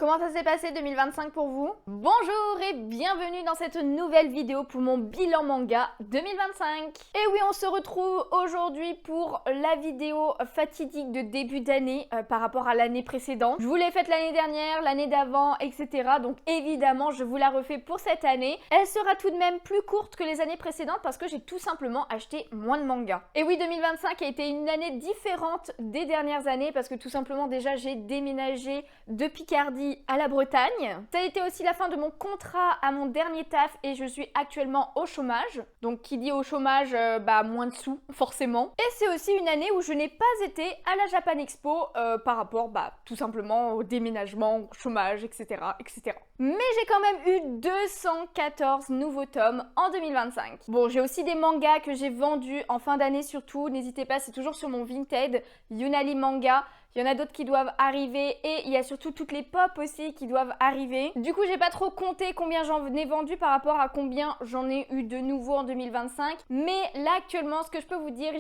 Comment ça s'est passé 2025 pour vous? Bonjour et bienvenue dans cette nouvelle vidéo pour mon bilan manga 2025. Et oui, on se retrouve aujourd'hui pour la vidéo fatidique de début d'année par rapport à l'année précédente. Je vous l'ai faite l'année dernière, l'année d'avant, etc. Donc évidemment, je vous la refais pour cette année. Elle sera tout de même plus courte que les années précédentes parce que j'ai tout simplement acheté moins de mangas. Et oui, 2025 a été une année différente des dernières années parce que tout simplement déjà j'ai déménagé de Picardie à la Bretagne. Ça a été aussi la fin de mon contrat à mon dernier taf et je suis actuellement au chômage. Donc qui dit au chômage, moins de sous forcément. Et c'est aussi une année où je n'ai pas été à la Japan Expo par rapport tout simplement au déménagement, au chômage, etc. etc. Mais j'ai quand même eu 214 nouveaux tomes en 2025. Bon, j'ai aussi des mangas que j'ai vendus en fin d'année surtout. N'hésitez pas, c'est toujours sur mon Vinted, Yunali Manga. Il y en a d'autres qui doivent arriver et il y a surtout toutes les pop aussi qui doivent arriver. Du coup, j'ai pas trop compté combien j'en ai vendu par rapport à combien j'en ai eu de nouveau en 2025. Mais là, actuellement, ce que je peux vous dire,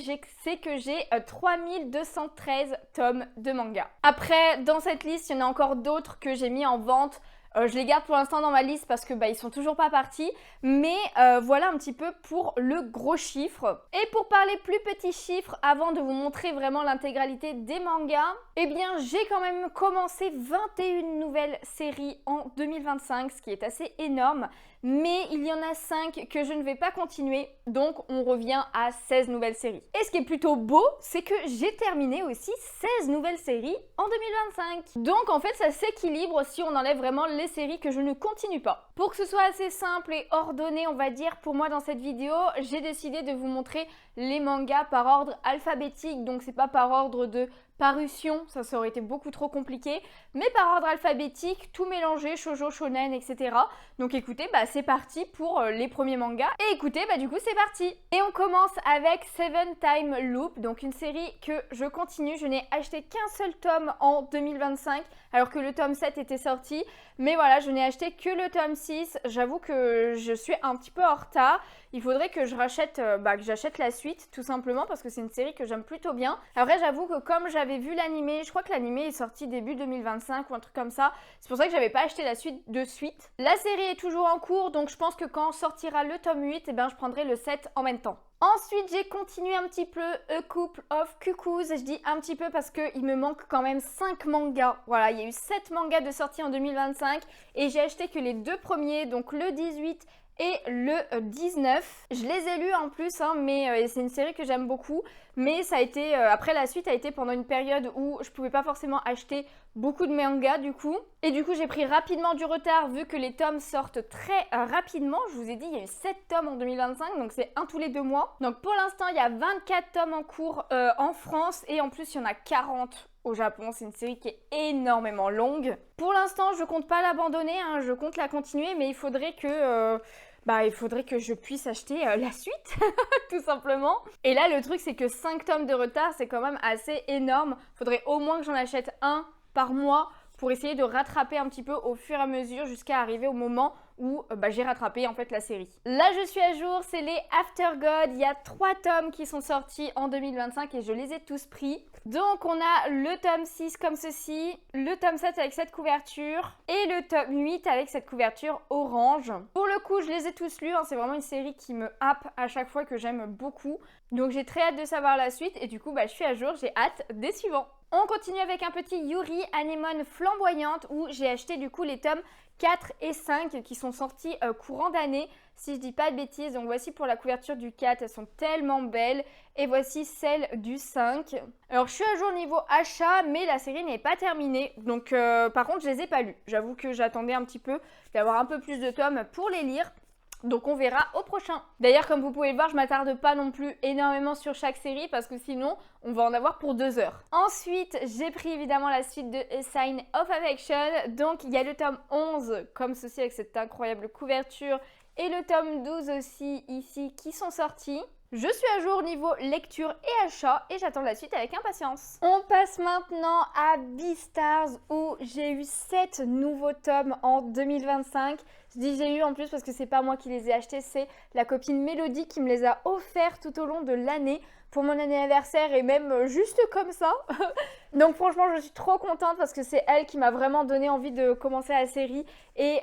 c'est que j'ai 3213 tomes de manga. Après, dans cette liste, il y en a encore d'autres que j'ai mis en vente. Je les garde pour l'instant dans ma liste parce que ils sont toujours pas partis. Mais voilà un petit peu pour le gros chiffre. Et pour parler plus petits chiffres, avant de vous montrer vraiment l'intégralité des mangas, eh bien j'ai quand même commencé 21 nouvelles séries en 2025, ce qui est assez énorme. Mais il y en a 5 que je ne vais pas continuer, donc on revient à 16 nouvelles séries. Et ce qui est plutôt beau, c'est que j'ai terminé aussi 16 nouvelles séries en 2025. Donc en fait ça s'équilibre si on enlève vraiment les séries que je ne continue pas. Pour que ce soit assez simple et ordonné, on va dire, pour moi dans cette vidéo, j'ai décidé de vous montrer les mangas par ordre alphabétique, donc c'est pas par ordre de parution, ça aurait été beaucoup trop compliqué, mais par ordre alphabétique, tout mélangé, shoujo, shonen, etc. Donc écoutez, c'est parti pour les premiers mangas. Et écoutez, du coup c'est parti. Et on commence avec Seven Time Loop, donc une série que je continue. Je n'ai acheté qu'un seul tome en 2025, alors que le tome 7 était sorti. Mais voilà, je n'ai acheté que le tome 6. J'avoue que je suis un petit peu en retard. Il faudrait que je rachète, que j'achète la suite, tout simplement, parce que c'est une série que j'aime plutôt bien. Après, j'avoue que comme j'avais vu l'animé, je crois que l'animé est sorti début 2025 ou un truc comme ça. C'est pour ça que j'avais pas acheté la suite de suite. La série est toujours en cours, donc je pense que quand sortira le tome 8, je prendrai le 7 en même temps. Ensuite, j'ai continué un petit peu A Couple of Cuckoos. Je dis un petit peu parce qu'il me manque quand même 5 mangas. Voilà, il y a eu 7 mangas de sortie en 2025 et j'ai acheté que les deux premiers, donc le 18 et le 19. Je les ai lus en plus, mais c'est une série que j'aime beaucoup. Mais ça a été, après la suite a été pendant une période où je pouvais pas forcément acheter beaucoup de mangas du coup. Et du coup j'ai pris rapidement du retard vu que les tomes sortent très rapidement. Je vous ai dit il y a eu 7 tomes en 2025, donc c'est un tous les 2 mois. Donc pour l'instant il y a 24 tomes en cours en France et en plus il y en a 40 au Japon. C'est une série qui est énormément longue. Pour l'instant je compte pas l'abandonner, je compte la continuer, mais il faudrait que je puisse acheter la suite, tout simplement. Et là, le truc, c'est que 5 tomes de retard, c'est quand même assez énorme. Faudrait au moins que j'en achète un par mois pour essayer de rattraper un petit peu au fur et à mesure jusqu'à arriver au moment où j'ai rattrapé en fait la série. Là je suis à jour, c'est les After God. Il y a 3 tomes qui sont sortis en 2025 et je les ai tous pris. Donc on a le tome 6 comme ceci, le tome 7 avec cette couverture et le tome 8 avec cette couverture orange. Pour le coup je les ai tous lus, c'est vraiment une série qui me happe à chaque fois, que j'aime beaucoup. Donc j'ai très hâte de savoir la suite et du coup je suis à jour, j'ai hâte des suivants. On continue avec un petit Yuri Anemone flamboyante où j'ai acheté du coup les tomes 4 et 5 qui sont sortis courant d'année, si je dis pas de bêtises. Donc voici pour la couverture du 4, elles sont tellement belles. Et voici celle du 5. Alors je suis à jour niveau achat, mais la série n'est pas terminée. Donc par contre je les ai pas lus. J'avoue que j'attendais un petit peu d'avoir un peu plus de tomes pour les lire. Donc on verra au prochain. D'ailleurs, comme vous pouvez le voir, je m'attarde pas non plus énormément sur chaque série parce que sinon, on va en avoir pour 2 heures. Ensuite, j'ai pris évidemment la suite de A Sign of Affection. Donc il y a le tome 11 comme ceci avec cette incroyable couverture et le tome 12 aussi ici qui sont sortis. Je suis à jour niveau lecture et achat et j'attends la suite avec impatience. On passe maintenant à Beastars où j'ai eu 7 nouveaux tomes en 2025. Je dis j'ai eu en plus parce que c'est pas moi qui les ai achetés, c'est la copine Mélodie qui me les a offerts tout au long de l'année. pour mon anniversaire et même juste comme ça. Donc franchement, je suis trop contente parce que c'est elle qui m'a vraiment donné envie de commencer la série et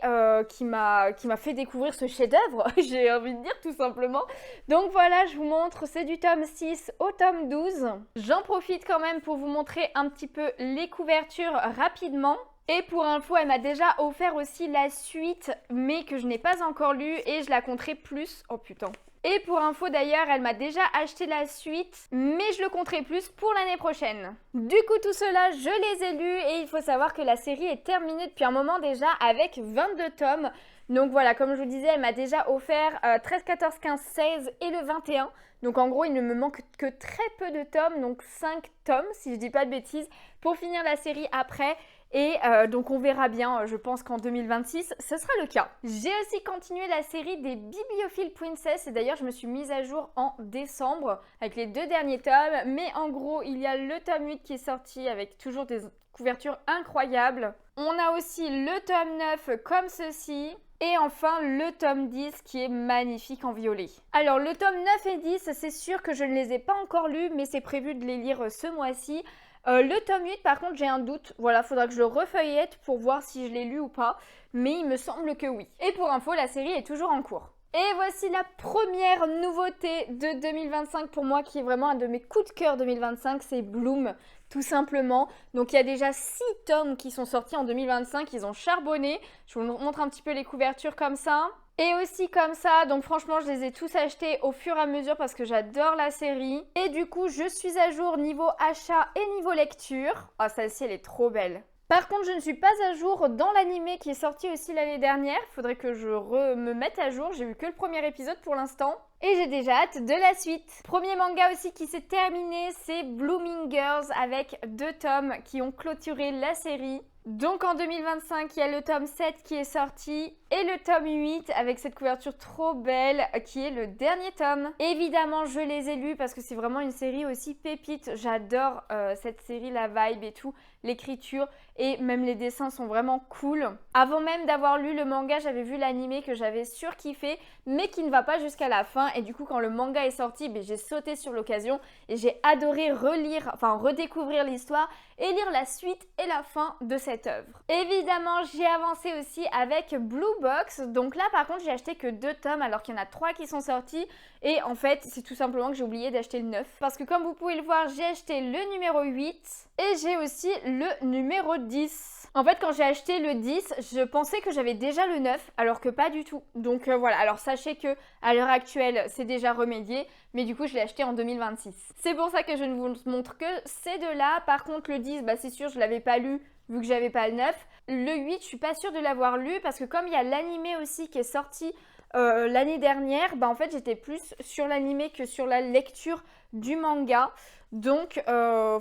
qui m'a fait découvrir ce chef-d'œuvre, j'ai envie de dire tout simplement. Donc voilà, je vous montre, c'est du tome 6 au tome 12. J'en profite quand même pour vous montrer un petit peu les couvertures rapidement. Et pour info, elle m'a déjà offert aussi la suite, mais que je n'ai pas encore lue et je la compterai plus. Oh putain. Et pour info d'ailleurs, elle m'a déjà acheté la suite, mais je le compterai plus pour l'année prochaine. Du coup, tout cela, je les ai lus et il faut savoir que la série est terminée depuis un moment déjà avec 22 tomes. Donc voilà, comme je vous disais, elle m'a déjà offert 13, 14, 15, 16 et le 21. Donc en gros, il ne me manque que très peu de tomes, donc 5 tomes si je dis pas de bêtises, pour finir la série après. Et donc on verra bien, je pense qu'en 2026, ce sera le cas. J'ai aussi continué la série des Bibliophile Princess et d'ailleurs je me suis mise à jour en décembre avec les 2 derniers tomes. Mais en gros, il y a le tome 8 qui est sorti avec toujours des couvertures incroyables. On a aussi le tome 9 comme ceci. Et enfin, le tome 10 qui est magnifique en violet. Alors, le tome 9 et 10, c'est sûr que je ne les ai pas encore lus, mais c'est prévu de les lire ce mois-ci. Le tome 8, par contre, j'ai un doute. Voilà, faudra que je le refeuillette pour voir si je l'ai lu ou pas. Mais il me semble que oui. Et pour info, la série est toujours en cours. Et voici la première nouveauté de 2025 pour moi, qui est vraiment un de mes coups de cœur 2025, c'est Bloom, tout simplement. Donc il y a déjà 6 tomes qui sont sortis en 2025, ils ont charbonné. Je vous montre un petit peu les couvertures comme ça. Et aussi comme ça, donc franchement je les ai tous achetés au fur et à mesure parce que j'adore la série. Et du coup je suis à jour niveau achat et niveau lecture. Oh, celle-ci elle est trop belle. Par contre, je ne suis pas à jour dans l'animé qui est sorti aussi l'année dernière. Faudrait que je me mette à jour. J'ai vu que le premier épisode pour l'instant. Et j'ai déjà hâte de la suite. Premier manga aussi qui s'est terminé, c'est Blooming Girls avec 2 tomes qui ont clôturé la série. Donc en 2025, il y a le tome 7 qui est sorti et le tome 8 avec cette couverture trop belle qui est le dernier tome. Évidemment, je les ai lus parce que c'est vraiment une série aussi pépite. J'adore cette série, la vibe et tout, l'écriture et même les dessins sont vraiment cool. Avant même d'avoir lu le manga, j'avais vu l'animé que j'avais surkiffé mais qui ne va pas jusqu'à la fin. Et du coup, quand le manga est sorti, j'ai sauté sur l'occasion et j'ai adoré redécouvrir l'histoire et lire la suite et la fin de cette œuvre. Évidemment, j'ai avancé aussi avec Blue Box. Donc là, par contre, j'ai acheté que 2 tomes alors qu'il y en a 3 qui sont sortis. Et en fait, c'est tout simplement que j'ai oublié d'acheter le 9. Parce que comme vous pouvez le voir, j'ai acheté le numéro 8 et j'ai aussi le numéro 10. En fait, quand j'ai acheté le 10, je pensais que j'avais déjà le 9, alors que pas du tout. Donc voilà, alors sachez que à l'heure actuelle, c'est déjà remédié, mais du coup, je l'ai acheté en 2026. C'est pour ça que je ne vous montre que ces deux-là. Par contre, le 10, c'est sûr, je l'avais pas lu, vu que j'avais pas le 9. Le 8, je suis pas sûre de l'avoir lu, parce que comme il y a l'animé aussi qui est sorti l'année dernière, en fait, j'étais plus sur l'animé que sur la lecture du manga. Donc,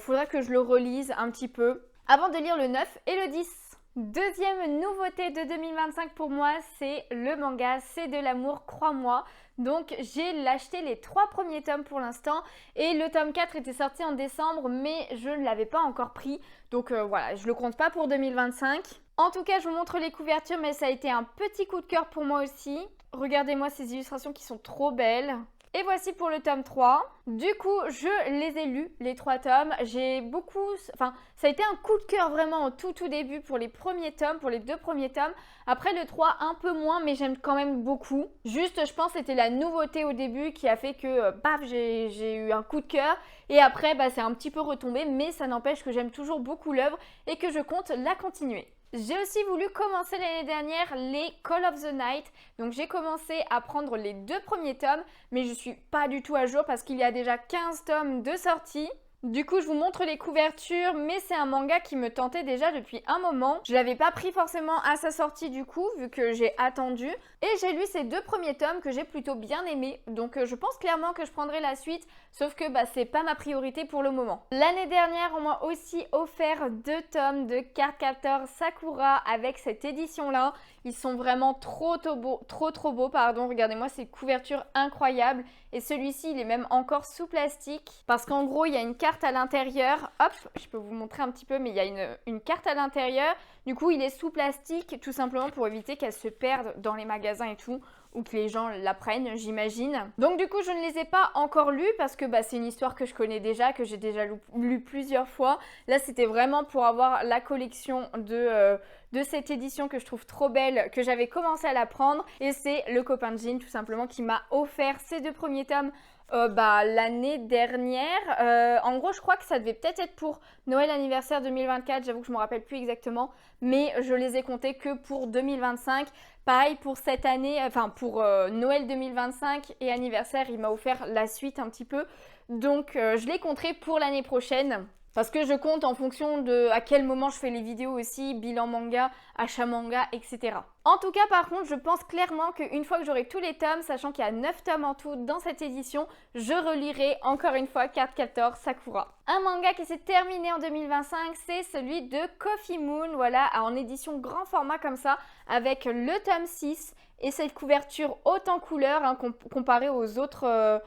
faudra que je le relise un petit peu avant de lire le 9 et le 10. Deuxième nouveauté de 2025 pour moi, c'est le manga C'est de l'amour, crois-moi. Donc j'ai acheté les 3 premiers tomes pour l'instant et le tome 4 était sorti en décembre mais je ne l'avais pas encore pris. Donc voilà, je le compte pas pour 2025. En tout cas, je vous montre les couvertures mais ça a été un petit coup de cœur pour moi aussi. Regardez-moi ces illustrations qui sont trop belles. Et voici pour le tome 3. Du coup, je les ai lus, les 3 tomes. Ça a été un coup de cœur vraiment au tout début pour les premiers tomes, pour les 2 premiers tomes. Après le 3, un peu moins, mais j'aime quand même beaucoup. Juste, je pense que c'était la nouveauté au début qui a fait que, j'ai eu un coup de cœur. Et après, c'est un petit peu retombé, mais ça n'empêche que j'aime toujours beaucoup l'œuvre et que je compte la continuer. J'ai aussi voulu commencer l'année dernière les Call of the Night. Donc j'ai commencé à prendre les 2 premiers tomes, mais je suis pas du tout à jour parce qu'il y a déjà 15 tomes de sortie. Du coup, je vous montre les couvertures, mais c'est un manga qui me tentait déjà depuis un moment. Je l'avais pas pris forcément à sa sortie du coup, vu que j'ai attendu. Et j'ai lu ces 2 premiers tomes que j'ai plutôt bien aimés. Donc je pense clairement que je prendrai la suite, sauf que c'est pas ma priorité pour le moment. L'année dernière, on m'a aussi offert 2 tomes de Cardcaptor Sakura avec cette édition-là. Ils sont vraiment trop beaux, Regardez-moi ces couvertures incroyables. Et celui-ci, il est même encore sous plastique. Parce qu'en gros, il y a une carte carte à l'intérieur. Hop, je peux vous montrer un petit peu, mais il y a une carte à l'intérieur. Du coup, il est sous plastique, tout simplement pour éviter qu'elle se perde dans les magasins et tout, ou que les gens la prennent, j'imagine. Donc du coup, je ne les ai pas encore lus parce que c'est une histoire que je connais déjà, que j'ai déjà lu plusieurs fois. Là, c'était vraiment pour avoir la collection de cette édition que je trouve trop belle, que j'avais commencé à la prendre. Et c'est le copain de Jean, tout simplement, qui m'a offert ces 2 premiers tomes l'année dernière. En gros, je crois que ça devait peut-être être pour Noël anniversaire 2024, j'avoue que je ne me rappelle plus exactement, mais je les ai comptés que pour 2025. Pareil pour cette année, enfin pour Noël 2025 et anniversaire, il m'a offert la suite un petit peu. Donc je les compterai pour l'année prochaine. Parce que je compte en fonction de à quel moment je fais les vidéos aussi, bilan manga, achat manga, etc. En tout cas, par contre, je pense clairement qu'une fois que j'aurai tous les tomes, sachant qu'il y a 9 tomes en tout dans cette édition, je relirai encore une fois Card Captor Sakura. Un manga qui s'est terminé en 2025, c'est celui de Coffee Moon, voilà, en édition grand format comme ça, avec le tome 6 et cette couverture haute en couleur, hein, comparée aux autres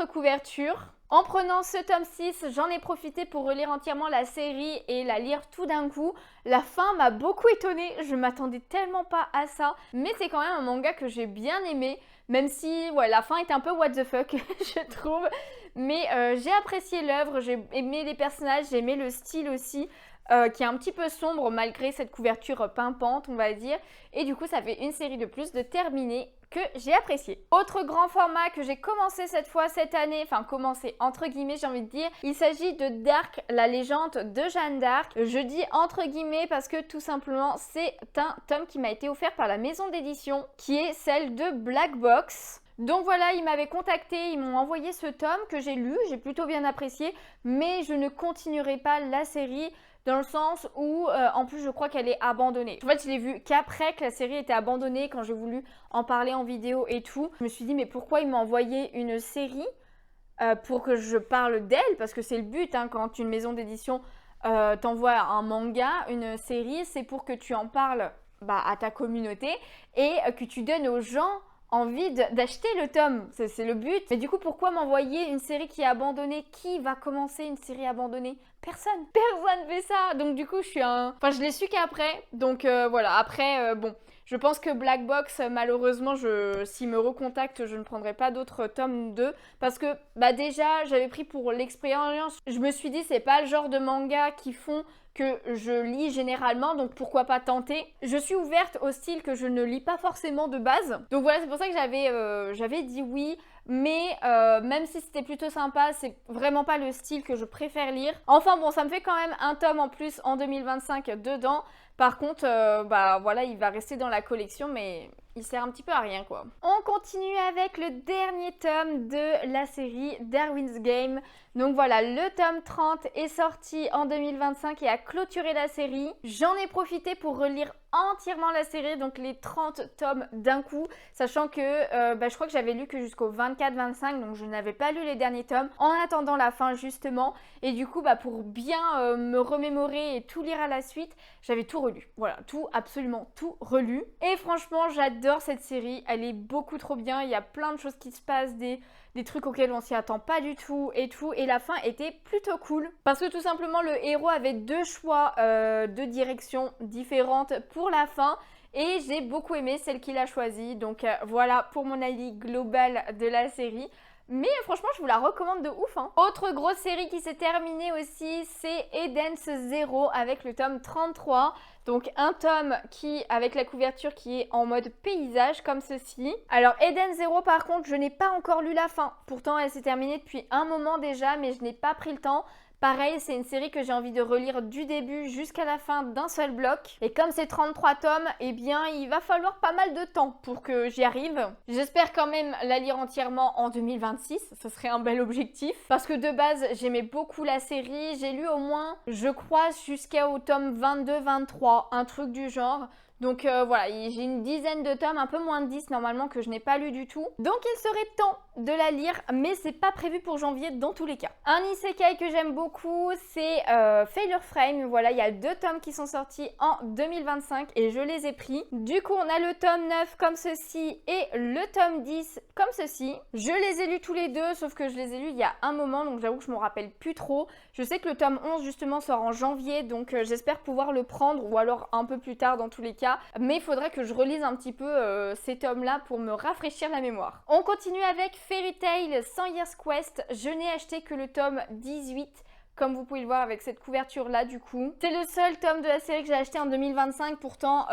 couvertures. En prenant ce tome 6, j'en ai profité pour relire entièrement la série et la lire tout d'un coup. La fin m'a beaucoup étonnée, je m'attendais tellement pas à ça. Mais c'est quand même un manga que j'ai bien aimé, même si la fin est un peu what the fuck, je trouve. Mais j'ai apprécié l'œuvre, j'ai aimé les personnages, j'ai aimé le style aussi. Qui est un petit peu sombre malgré cette couverture pimpante, on va dire. Et du coup, ça fait une série de plus de terminée que j'ai apprécié. Autre grand format que j'ai commencé cette fois cette année, enfin commencé entre guillemets j'ai envie de dire, il s'agit de Dark, la légende de Jeanne d'Arc. Je dis entre guillemets parce que tout simplement c'est un tome qui m'a été offert par la maison d'édition qui est celle de Black Box. Donc voilà, ils m'avaient contacté, ils m'ont envoyé ce tome que j'ai lu, j'ai plutôt bien apprécié, mais je ne continuerai pas la série dans le sens où, en plus, je crois qu'elle est abandonnée. En fait, je l'ai vu qu'après que la série était abandonnée, quand j'ai voulu en parler en vidéo et tout. Je me suis dit, mais pourquoi ils m'ont envoyé une série pour que je parle d'elle? Parce que c'est le but, hein, quand une maison d'édition t'envoie un manga, une série, c'est pour que tu en parles à ta communauté et que tu donnes aux gens envie d'acheter le tome, c'est le but. Mais du coup, pourquoi m'envoyer une série qui est abandonnée? Qui va commencer une série abandonnée? Personne fait ça. Donc du coup, je l'ai su qu'après. Donc voilà, après, bon, je pense que Black Box, malheureusement, s'il me recontacte, je ne prendrai pas d'autres tomes 2. Parce que, déjà, j'avais pris pour l'expérience. Je me suis dit, c'est pas le genre de manga qui font que je lis généralement, donc pourquoi pas tenter. Je suis ouverte au style que je ne lis pas forcément de base. Donc voilà, c'est pour ça que j'avais dit oui. Mais même si c'était plutôt sympa, c'est vraiment pas le style que je préfère lire. Enfin bon, ça me fait quand même un tome en plus en 2025 dedans. Par contre, voilà, il va rester dans la collection, mais il sert un petit peu à rien quoi. On continue avec le dernier tome de la série Darwin's Game. Donc voilà, le tome 30 est sorti en 2025 et a clôturé la série. J'en ai profité pour relire entièrement la série, donc les 30 tomes d'un coup, sachant que je crois que j'avais lu que jusqu'au 24-25, donc je n'avais pas lu les derniers tomes, en attendant la fin justement, et du coup pour bien me remémorer et tout lire à la suite, j'avais tout relu, voilà, absolument tout relu, et franchement j'adore cette série, elle est beaucoup trop bien, il y a plein de choses qui se passent, des trucs auxquels on s'y attend pas du tout, et la fin était plutôt cool, parce que tout simplement le héros avait 2 choix de direction différentes pour la fin, et j'ai beaucoup aimé celle qu'il a choisie. Donc voilà pour mon avis global de la série. Mais franchement, je vous la recommande de ouf, hein. Autre grosse série qui s'est terminée aussi, c'est Eden's Zero avec le tome 33. Donc un tome avec la couverture qui est en mode paysage comme ceci. Alors Eden's Zero par contre, je n'ai pas encore lu la fin. Pourtant elle s'est terminée depuis un moment déjà, mais je n'ai pas pris le temps. Pareil, c'est une série que j'ai envie de relire du début jusqu'à la fin d'un seul bloc. Et comme c'est 33 tomes, eh bien, il va falloir pas mal de temps pour que j'y arrive. J'espère quand même la lire entièrement en 2026. Ce serait un bel objectif. Parce que de base, j'aimais beaucoup la série. J'ai lu au moins, je crois, jusqu'au tome 22-23, un truc du genre. Donc voilà, j'ai une dizaine de tomes, un peu moins de 10 normalement que je n'ai pas lu du tout. Donc il serait temps de la lire, mais c'est pas prévu pour janvier dans tous les cas. Un isekai que j'aime beaucoup beaucoup, c'est Failure Frame. Voilà, il y a 2 tomes qui sont sortis en 2025 et je les ai pris. Du coup, on a le tome 9 comme ceci et le tome 10 comme ceci. Je les ai lus tous les deux, sauf que je les ai lus il y a un moment, donc j'avoue que je m'en rappelle plus trop. Je sais que le tome 11 justement sort en janvier, donc j'espère pouvoir le prendre ou alors un peu plus tard dans tous les cas. Mais il faudrait que je relise un petit peu ces tomes-là pour me rafraîchir la mémoire. On continue avec Fairy Tail 100 Years Quest. Je n'ai acheté que le tome 18. Comme vous pouvez le voir avec cette couverture là du coup. C'est le seul tome de la série que j'ai acheté en 2025. Pourtant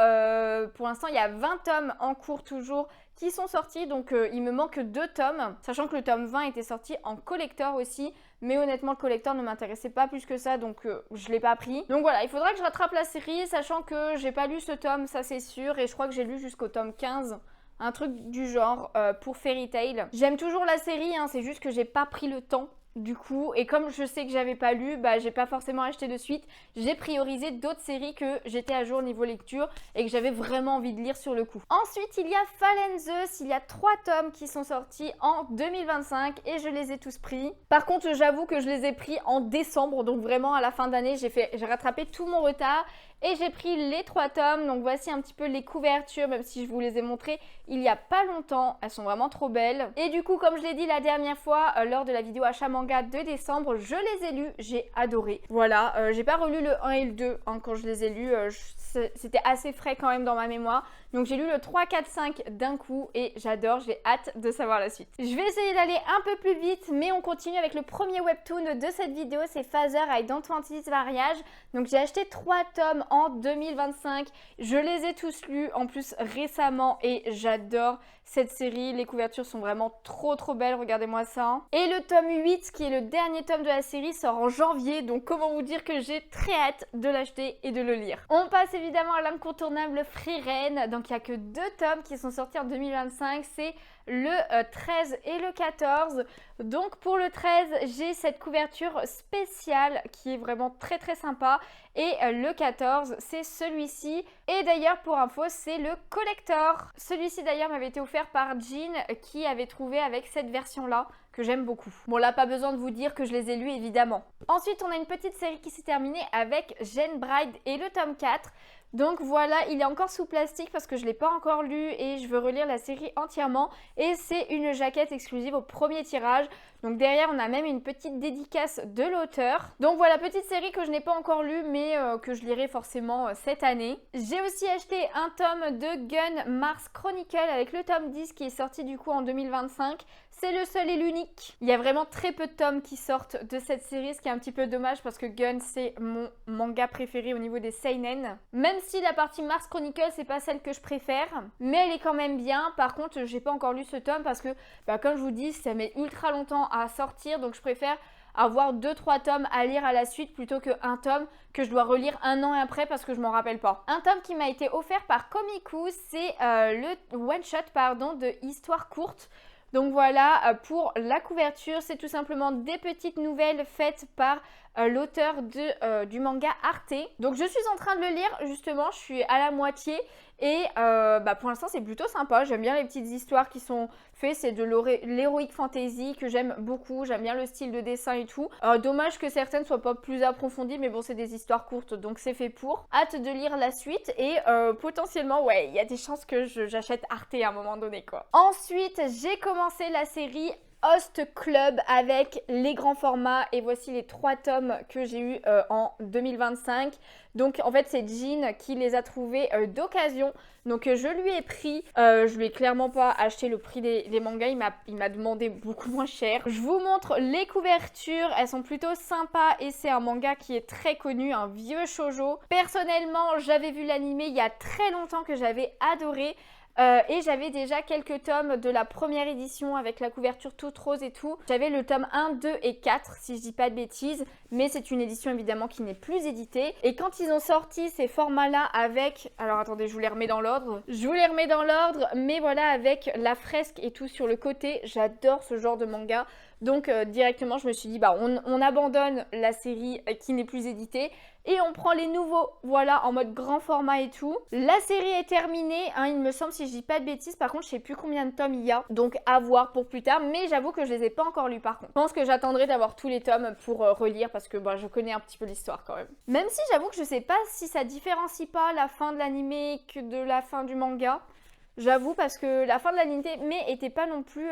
pour l'instant il y a 20 tomes en cours toujours qui sont sortis. Donc il me manque 2 tomes. Sachant que le tome 20 était sorti en collector aussi. Mais honnêtement le collector ne m'intéressait pas plus que ça. Donc je ne l'ai pas pris. Donc voilà, il faudra que je rattrape la série. Sachant que j'ai pas lu ce tome, ça c'est sûr. Et je crois que j'ai lu jusqu'au tome 15. Un truc du genre pour Fairy Tail. J'aime toujours la série, hein, c'est juste que j'ai pas pris le temps. Du coup, et comme je sais que j'avais pas lu, bah j'ai pas forcément acheté de suite. J'ai priorisé d'autres séries que j'étais à jour niveau lecture et que j'avais vraiment envie de lire sur le coup. Ensuite, il y a Fallen Zeus. Il y a 3 tomes qui sont sortis en 2025 et je les ai tous pris. Par contre, j'avoue que je les ai pris en décembre, donc vraiment à la fin d'année, j'ai rattrapé tout mon retard. Et j'ai pris les 3 tomes, donc voici un petit peu les couvertures, même si je vous les ai montrées il y a pas longtemps. Elles sont vraiment trop belles. Et du coup, comme je l'ai dit la dernière fois, lors de la vidéo achat manga de décembre, je les ai lus, j'ai adoré. Voilà, j'ai pas relu le 1 et le 2 hein, quand je les ai lus, c'était assez frais quand même dans ma mémoire. Donc j'ai lu le 3, 4, 5 d'un coup et j'adore, j'ai hâte de savoir la suite. Je vais essayer d'aller un peu plus vite, mais on continue avec le premier webtoon de cette vidéo, c'est Father I Don't Want This Marriage. Donc j'ai acheté 3 tomes en 2025, je les ai tous lus en plus récemment et j'adore cette série, les couvertures sont vraiment trop belles, regardez-moi ça. Et le tome 8, qui est le dernier tome de la série, sort en janvier, donc comment vous dire que j'ai très hâte de l'acheter et de le lire. On passe évidemment à l'incontournable Frieren, donc il n'y a que 2 tomes qui sont sortis en 2025, c'est le 13 et le 14. Donc pour le 13, j'ai cette couverture spéciale qui est vraiment très sympa. Et le 14, c'est celui-ci. Et d'ailleurs, pour info, c'est le collector. Celui-ci d'ailleurs m'avait été offert par Jean qui avait trouvé avec cette version-là que j'aime beaucoup. Bon là, pas besoin de vous dire que je les ai lus évidemment. Ensuite, on a une petite série qui s'est terminée avec Jane Bride et le tome 4. Donc voilà, il est encore sous plastique parce que je ne l'ai pas encore lu et je veux relire la série entièrement. Et c'est une jaquette exclusive au premier tirage. Donc derrière, on a même une petite dédicace de l'auteur. Donc voilà, petite série que je n'ai pas encore lue mais que je lirai forcément cette année. J'ai aussi acheté un tome de Gun Mars Chronicle avec le tome 10 qui est sorti du coup en 2025. C'est le seul et l'unique. Il y a vraiment très peu de tomes qui sortent de cette série, ce qui est un petit peu dommage parce que Gun, c'est mon manga préféré au niveau des seinen. Même si la partie Mars Chronicle, c'est pas celle que je préfère, mais elle est quand même bien. Par contre, j'ai pas encore lu ce tome parce que, comme je vous dis, ça met ultra longtemps à sortir, donc je préfère avoir 2-3 tomes à lire à la suite plutôt qu'un tome que je dois relire un an après parce que je m'en rappelle pas. Un tome qui m'a été offert par Komiku, c'est le one-shot de Histoire courte. Donc voilà, pour la couverture, c'est tout simplement des petites nouvelles faites par l'auteur du manga Arte. Donc je suis en train de le lire, justement, je suis à la moitié. Et pour l'instant c'est plutôt sympa, j'aime bien les petites histoires qui sont faites, c'est de l'héroïque fantasy que j'aime beaucoup, j'aime bien le style de dessin et tout. Dommage que certaines soient pas plus approfondies, mais bon c'est des histoires courtes donc c'est fait pour. Hâte de lire la suite et potentiellement ouais il y a des chances que j'achète Arte à un moment donné quoi. Ensuite j'ai commencé la série Host Club avec les grands formats et voici les 3 tomes que j'ai eu en 2025. Donc en fait c'est Jean qui les a trouvés d'occasion. Donc je lui ai pris, je lui ai clairement pas acheté le prix des mangas, il m'a demandé beaucoup moins cher. Je vous montre les couvertures, elles sont plutôt sympas et c'est un manga qui est très connu, un vieux shoujo. Personnellement j'avais vu l'animé il y a très longtemps que j'avais adoré. Et j'avais déjà quelques tomes de la première édition avec la couverture toute rose et tout. J'avais le tome 1, 2 et 4 si je dis pas de bêtises. Mais c'est une édition évidemment qui n'est plus éditée. Et quand ils ont sorti ces formats-là avec... Alors attendez, je vous les remets dans l'ordre. Mais voilà avec la fresque et tout sur le côté. J'adore ce genre de manga. Donc directement je me suis dit on abandonne la série qui n'est plus éditée et on prend les nouveaux, voilà, en mode grand format et tout. La série est terminée, hein, il me semble, si je dis pas de bêtises. Par contre, je sais plus combien de tomes il y a, donc à voir pour plus tard. Mais j'avoue que je les ai pas encore lus par contre. Je pense que j'attendrai d'avoir tous les tomes pour relire parce que je connais un petit peu l'histoire quand même. Même si j'avoue que je sais pas si ça différencie pas la fin de l'animé que de la fin du manga. J'avoue parce que la fin de l'animé était pas non plus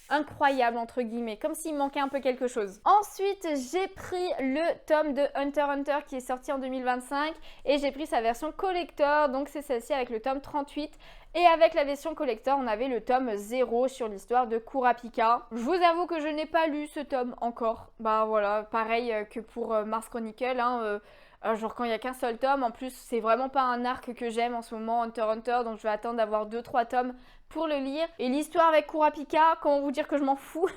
incroyable entre guillemets, comme s'il manquait un peu quelque chose. Ensuite, j'ai pris le tome de Hunter x Hunter qui est sorti en 2025 et j'ai pris sa version collector, donc c'est celle-ci avec le tome 38. Et avec la version collector, on avait le tome 0 sur l'histoire de Kurapika. Je vous avoue que je n'ai pas lu ce tome encore. Bah voilà, pareil que pour Mars Chronicle, hein, genre quand il n'y a qu'un seul tome. En plus, c'est vraiment pas un arc que j'aime en ce moment, Hunter x Hunter, donc je vais attendre d'avoir 2-3 tomes pour le lire. Et l'histoire avec Kurapika, comment vous dire que je m'en fous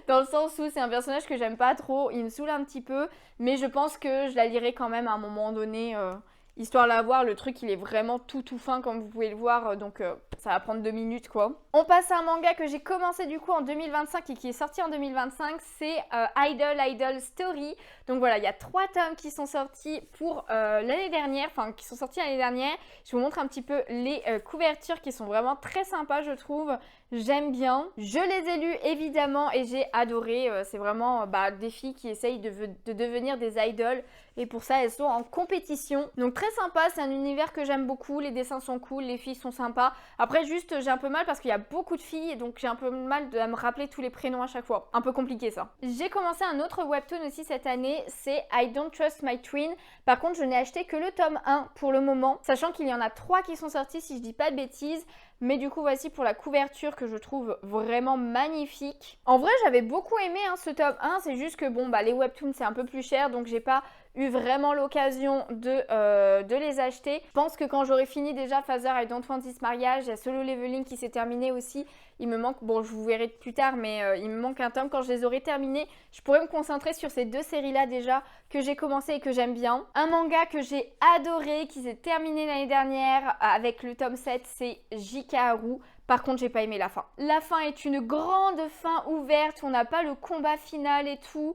dans le sens où c'est un personnage que j'aime pas trop, il me saoule un petit peu, mais je pense que je la lirai quand même à un moment donné, histoire de la voir. Le truc il est vraiment tout fin comme vous pouvez le voir, donc ça va prendre 2 minutes quoi. On passe à un manga que j'ai commencé du coup en 2025 et qui est sorti en 2025, c'est Idol Story. Donc voilà, il y a 3 tomes qui sont sortis pour l'année dernière, enfin qui sont sortis l'année dernière. Je vous montre un petit peu les couvertures qui sont vraiment très sympas je trouve. J'aime bien. Je les ai lus évidemment et j'ai adoré. C'est vraiment des filles qui essayent de devenir des idoles et pour ça elles sont en compétition. Donc très sympa, c'est un univers que j'aime beaucoup. Les dessins sont cool, les filles sont sympas. Après juste j'ai un peu mal parce qu'il y a beaucoup de filles donc j'ai un peu mal à me rappeler tous les prénoms à chaque fois. Un peu compliqué ça. J'ai commencé un autre webtoon aussi cette année, c'est I Don't Trust My Twin. Par contre je n'ai acheté que le tome 1 pour le moment, sachant qu'il y en a 3 qui sont sortis si je dis pas de bêtises. Mais du coup voici pour la couverture que je trouve vraiment magnifique. En vrai j'avais beaucoup aimé ce tome 1, c'est juste que les webtoons c'est un peu plus cher donc j'ai pas eu vraiment l'occasion de les acheter. Je pense que quand j'aurai fini déjà Father I Don't Want This Marriage, il y a Solo Leveling qui s'est terminé aussi. Il me manque, bon je vous verrai plus tard, mais il me manque un tome. Quand je les aurai terminés, je pourrais me concentrer sur ces 2 séries-là déjà que j'ai commencé et que j'aime bien. Un manga que j'ai adoré, qui s'est terminé l'année dernière avec le tome 7, c'est Jikaharu. Par contre, j'ai pas aimé la fin. La fin est une grande fin ouverte, on n'a pas le combat final et tout.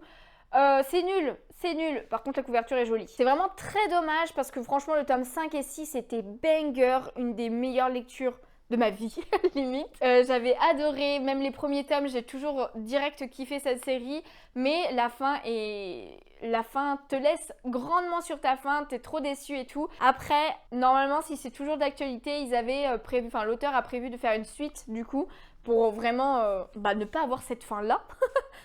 C'est nul, c'est nul. Par contre, la couverture est jolie. C'est vraiment très dommage parce que franchement, le tome 5 et 6 était banger, une des meilleures lectures de ma vie, limite. J'avais adoré, même les premiers tomes, j'ai toujours direct kiffé cette série, mais la fin te laisse grandement sur ta faim, t'es trop déçu et tout. Après, normalement, si c'est toujours d'actualité, ils avaient prévu, enfin l'auteur a prévu de faire une suite du coup, pour vraiment ne pas avoir cette fin-là.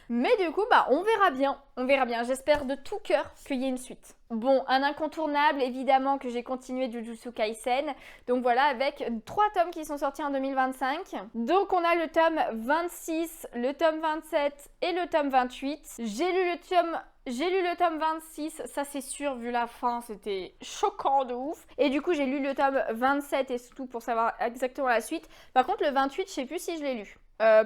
Mais du coup, on verra bien. On verra bien. J'espère de tout cœur qu'il y ait une suite. Bon, un incontournable, évidemment, que j'ai continué Jujutsu Kaisen. Donc voilà, avec 3 tomes qui sont sortis en 2025. Donc on a le tome 26, le tome 27 et le tome 28. J'ai lu le tome 26, ça c'est sûr, vu la fin, c'était choquant de ouf. Et du coup, j'ai lu le tome 27 et tout pour savoir exactement la suite. Par contre, le 28, je sais plus si je l'ai lu.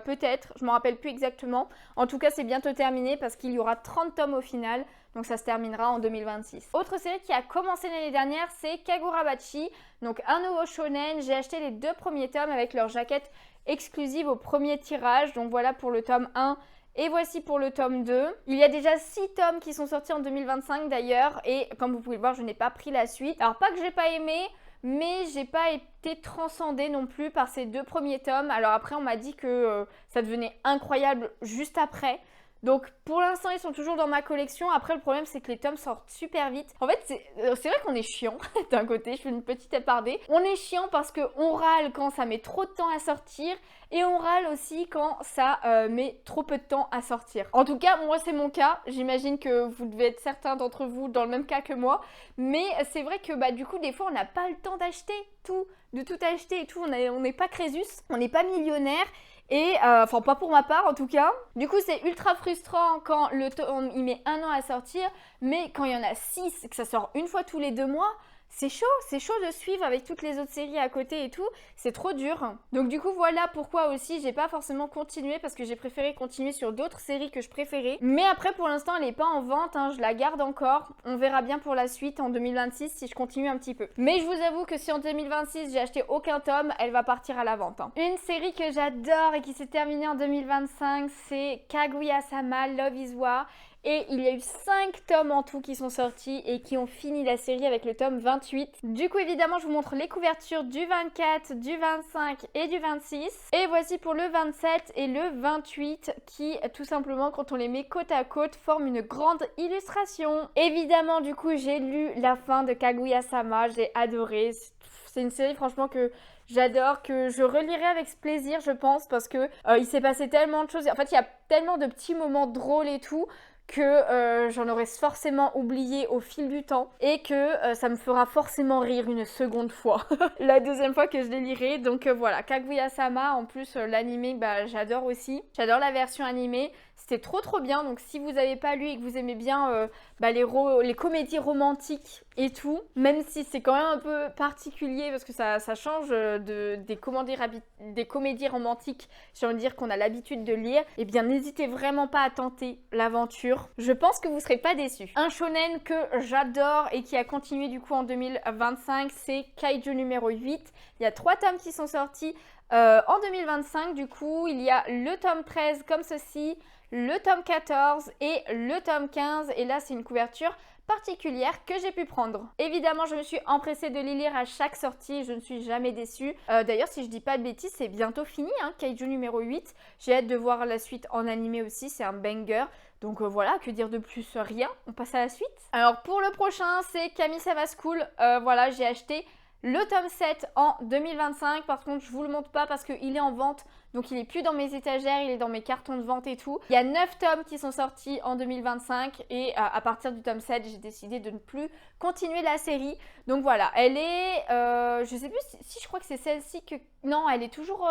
Peut-être, je m'en rappelle plus exactement. En tout cas, c'est bientôt terminé parce qu'il y aura 30 tomes au final. Donc ça se terminera en 2026. Autre série qui a commencé l'année dernière, c'est Kagurabachi. Donc un nouveau shonen. J'ai acheté les 2 premiers tomes avec leur jaquette exclusive au premier tirage. Donc voilà pour le tome 1. Et voici pour le tome 2. Il y a déjà 6 tomes qui sont sortis en 2025 d'ailleurs. Et comme vous pouvez le voir, je n'ai pas pris la suite. Alors pas que j'ai pas aimé, mais j'ai pas été transcendée non plus par ces 2 premiers tomes. Alors après, on m'a dit que ça devenait incroyable juste après. Donc pour l'instant, ils sont toujours dans ma collection. Après, le problème, c'est que les tomes sortent super vite. En fait, c'est vrai qu'on est chiant d'un côté. Je fais une petite épardée. On est chiant parce qu'on râle quand ça met trop de temps à sortir. Et on râle aussi quand ça met trop peu de temps à sortir. En tout cas, moi, c'est mon cas. J'imagine que vous devez être certains d'entre vous dans le même cas que moi. Mais c'est vrai que du coup, des fois, on n'a pas le temps d'acheter tout. De tout acheter et tout. On n'est pas Crésus. On n'est pas millionnaire. Et enfin pas pour ma part en tout cas. Du coup c'est ultra frustrant quand il met 1 an à sortir, mais quand il y en a 6 et que ça sort une fois tous les 2 mois, c'est chaud de suivre avec toutes les autres séries à côté et tout, c'est trop dur. Donc du coup voilà pourquoi aussi j'ai pas forcément continué, parce que j'ai préféré continuer sur d'autres séries que je préférais. Mais après pour l'instant elle est pas en vente, je la garde encore, on verra bien pour la suite en 2026 si je continue un petit peu. Mais je vous avoue que si en 2026 j'ai acheté aucun tome, elle va partir à la vente. Une série que j'adore et qui s'est terminée en 2025, c'est Kaguya-sama Love is War. Et il y a eu 5 tomes en tout qui sont sortis et qui ont fini la série avec le tome 28. Du coup, évidemment, je vous montre les couvertures du 24, du 25 et du 26. Et voici pour le 27 et le 28 qui, tout simplement, quand on les met côte à côte, forment une grande illustration. Évidemment, du coup, j'ai lu la fin de Kaguya-sama, j'ai adoré. C'est une série, franchement, que j'adore, que je relirai avec plaisir, je pense, parce que il s'est passé tellement de choses. En fait, il y a tellement de petits moments drôles et tout que j'en aurais forcément oublié au fil du temps et que ça me fera forcément rire une seconde fois la deuxième fois que je les lirai. Donc voilà, Kaguya-sama, en plus l'animé, bah, j'adore aussi, j'adore la version animée, c'était trop bien. Donc si vous n'avez pas lu et que vous aimez bien les comédies romantiques et tout, même si c'est quand même un peu particulier parce que ça change des comédies romantiques, j'ai envie de dire qu'on a l'habitude de lire, et bien n'hésitez vraiment pas à tenter l'aventure. Je pense que vous ne serez pas déçus. Un shonen que j'adore et qui a continué du coup en 2025, c'est Kaiju numéro 8. Il y a 3 tomes qui sont sortis en 2025. Du coup, il y a le tome 13 comme ceci, le tome 14 et le tome 15. Et là, c'est une couverture particulière que j'ai pu prendre. Évidemment, je me suis empressée de les lire à chaque sortie, je ne suis jamais déçue. D'ailleurs, si je dis pas de bêtises, c'est bientôt fini, hein, Kaiju numéro 8. J'ai hâte de voir la suite en animé aussi, c'est un banger. Donc voilà, que dire de plus? Rien, on passe à la suite. Alors pour le prochain, c'est Kami-sama School. Voilà, j'ai acheté le tome 7 en 2025. Par contre, je vous le montre pas parce qu'il est en vente. Donc il est plus dans mes étagères, il est dans mes cartons de vente et tout. Il y a 9 tomes qui sont sortis en 2025 et à partir du tome 7, j'ai décidé de ne plus continuer la série. Donc voilà, elle est... je sais plus si je crois que c'est celle-ci que... Non, elle est toujours...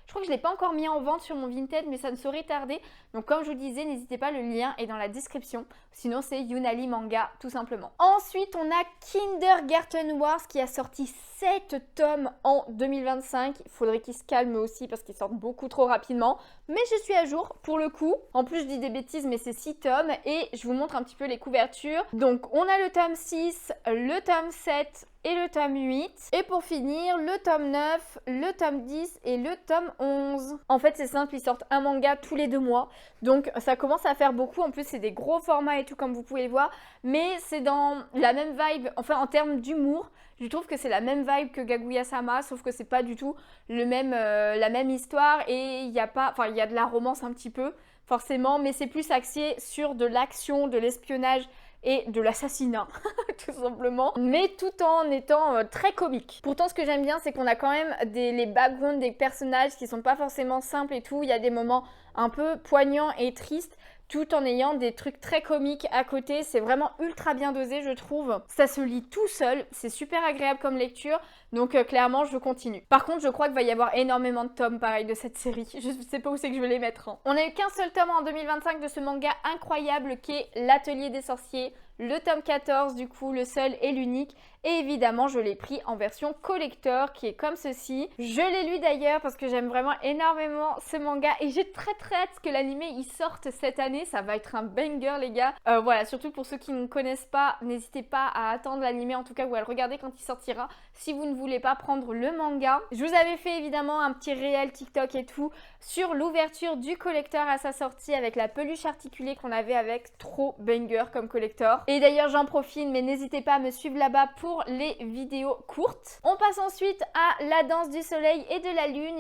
Je crois que je ne l'ai pas encore mis en vente sur mon Vinted, mais ça ne saurait tarder. Donc comme je vous disais, n'hésitez pas, le lien est dans la description. Sinon, c'est Yunali Manga, tout simplement. Ensuite, on a Kindergarten Wars qui a sorti 7 tomes en 2025. Il faudrait qu'il se calme aussi parce qu'ils sortent beaucoup trop rapidement. Mais je suis à jour pour le coup. En plus, je dis des bêtises, mais c'est 6 tomes. Et je vous montre un petit peu les couvertures. Donc, on a le tome 6, le tome 7... et le tome 8. Et pour finir, le tome 9, le tome 10 et le tome 11. En fait, c'est simple, ils sortent un manga tous les 2 mois. Donc, ça commence à faire beaucoup. En plus, c'est des gros formats et tout, comme vous pouvez le voir. Mais c'est dans la même vibe, enfin, en termes d'humour. Je trouve que c'est la même vibe que Kaguya-sama, sauf que c'est pas du tout la même histoire. Et il y a pas, enfin, il y a de la romance un petit peu, forcément. Mais c'est plus axé sur de l'action, de l'espionnage et de l'assassinat, tout simplement, mais tout en étant très comique. Pourtant, ce que j'aime bien, c'est qu'on a quand même les backgrounds des personnages qui sont pas forcément simples et tout. Il y a des moments un peu poignants et tristes, tout en ayant des trucs très comiques à côté. C'est vraiment ultra bien dosé, je trouve. Ça se lit tout seul, c'est super agréable comme lecture, donc clairement, je continue. Par contre, je crois qu'il va y avoir énormément de tomes, pareil, de cette série. Je sais pas où c'est que je vais les mettre, hein. On a eu qu'un seul tome en 2025 de ce manga incroyable qui est L'Atelier des Sorciers. Le tome 14, du coup, le seul et l'unique. Et évidemment, je l'ai pris en version collector, qui est comme ceci. Je l'ai lu d'ailleurs parce que j'aime vraiment énormément ce manga. Et j'ai très hâte que l'anime il sorte cette année. Ça va être un banger, les gars. Voilà, surtout pour ceux qui ne connaissent pas, n'hésitez pas à attendre l'anime, en tout cas, ou à le regarder quand il sortira. Si vous ne voulez pas prendre le manga. Je vous avais fait évidemment un petit réel TikTok et tout sur l'ouverture du collector à sa sortie avec la peluche articulée qu'on avait avec. Trop banger comme collector. Et d'ailleurs, j'en profite, mais n'hésitez pas à me suivre là-bas pour les vidéos courtes. On passe ensuite à La Danse du Soleil et de la Lune.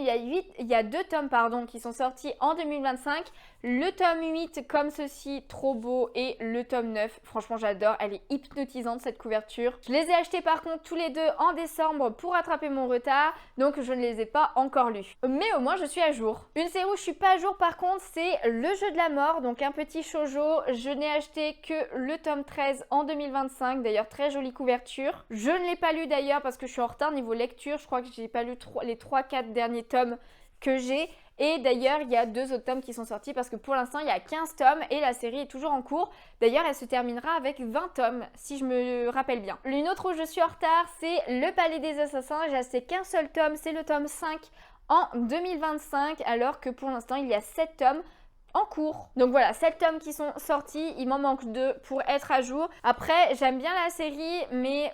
Il y a 2 tomes qui sont sortis en 2025. Le tome 8 comme ceci, trop beau, et le tome 9, franchement j'adore, elle est hypnotisante cette couverture. Je les ai achetés par contre tous les 2 en décembre pour rattraper mon retard, donc je ne les ai pas encore lus. Mais au moins je suis à jour. Une série où je suis pas à jour par contre, c'est Le Jeu de la Mort, donc un petit shoujo. Je n'ai acheté que le tome 13 en 2025, d'ailleurs très jolie couverture. Je ne l'ai pas lu d'ailleurs parce que je suis en retard niveau lecture, je crois que j'ai pas lu les 3-4 derniers tomes que j'ai. Et d'ailleurs, il y a 2 autres tomes qui sont sortis parce que pour l'instant, il y a 15 tomes et la série est toujours en cours. D'ailleurs, elle se terminera avec 20 tomes, si je me rappelle bien. Une autre où je suis en retard, c'est Le Palais des Assassins. J'ai acheté qu'un seul tome, c'est le tome 5 en 2025, alors que pour l'instant, il y a 7 tomes en cours. Donc voilà, 7 tomes qui sont sortis, il m'en manque 2 pour être à jour. Après, j'aime bien la série, mais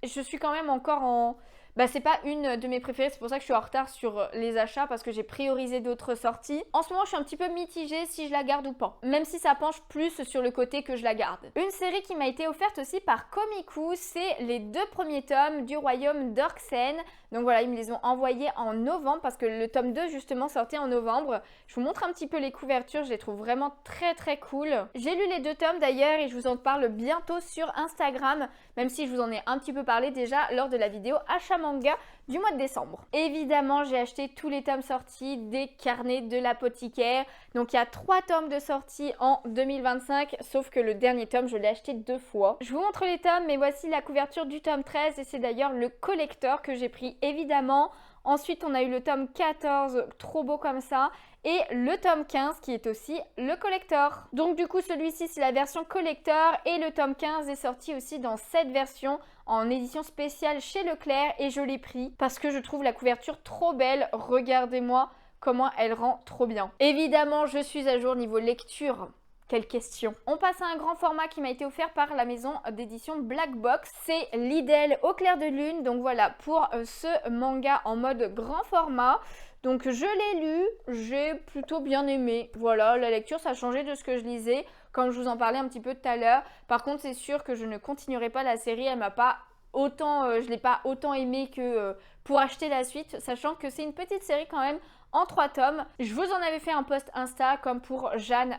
je suis quand même encore en... bah c'est pas une de mes préférées, c'est pour ça que je suis en retard sur les achats parce que j'ai priorisé d'autres sorties. En ce moment, je suis un petit peu mitigée si je la garde ou pas, même si ça penche plus sur le côté que je la garde. Une série qui m'a été offerte aussi par Komiku, c'est les 2 premiers tomes du royaume d'Orksen. Donc voilà, ils me les ont envoyés en novembre parce que le tome 2 justement sortait en novembre. Je vous montre un petit peu les couvertures, je les trouve vraiment très cool. J'ai lu les 2 tomes d'ailleurs et je vous en parle bientôt sur Instagram, même si je vous en ai un petit peu parlé déjà lors de la vidéo achat manga du mois de décembre. Évidemment, j'ai acheté tous les tomes sortis des carnets de l'apothicaire. Donc il y a 3 tomes de sortie en 2025, sauf que le dernier tome, je l'ai acheté 2 fois. Je vous montre les tomes, mais voici la couverture du tome 13 et c'est d'ailleurs le collector que j'ai pris évidemment. Ensuite, on a eu le tome 14, trop beau comme ça, et le tome 15 qui est aussi le collector. Donc du coup, celui-ci, c'est la version collector et le tome 15 est sorti aussi dans cette version en édition spéciale chez Leclerc et je l'ai pris parce que je trouve la couverture trop belle. Regardez-moi comment elle rend trop bien. Évidemment, je suis à jour niveau lecture. Quelle question. On passe à un grand format qui m'a été offert par la maison d'édition Black Box. C'est Lidl au clair de lune. Donc voilà, pour ce manga en mode grand format. Donc je l'ai lu, j'ai plutôt bien aimé. Voilà, la lecture, ça a changé de ce que je lisais, comme je vous en parlais un petit peu tout à l'heure. Par contre, c'est sûr que je ne continuerai pas la série. Elle m'a pas autant, je l'ai pas autant aimé que pour acheter la suite, sachant que c'est une petite série quand même en 3 tomes. Je vous en avais fait un post Insta comme pour Jeanne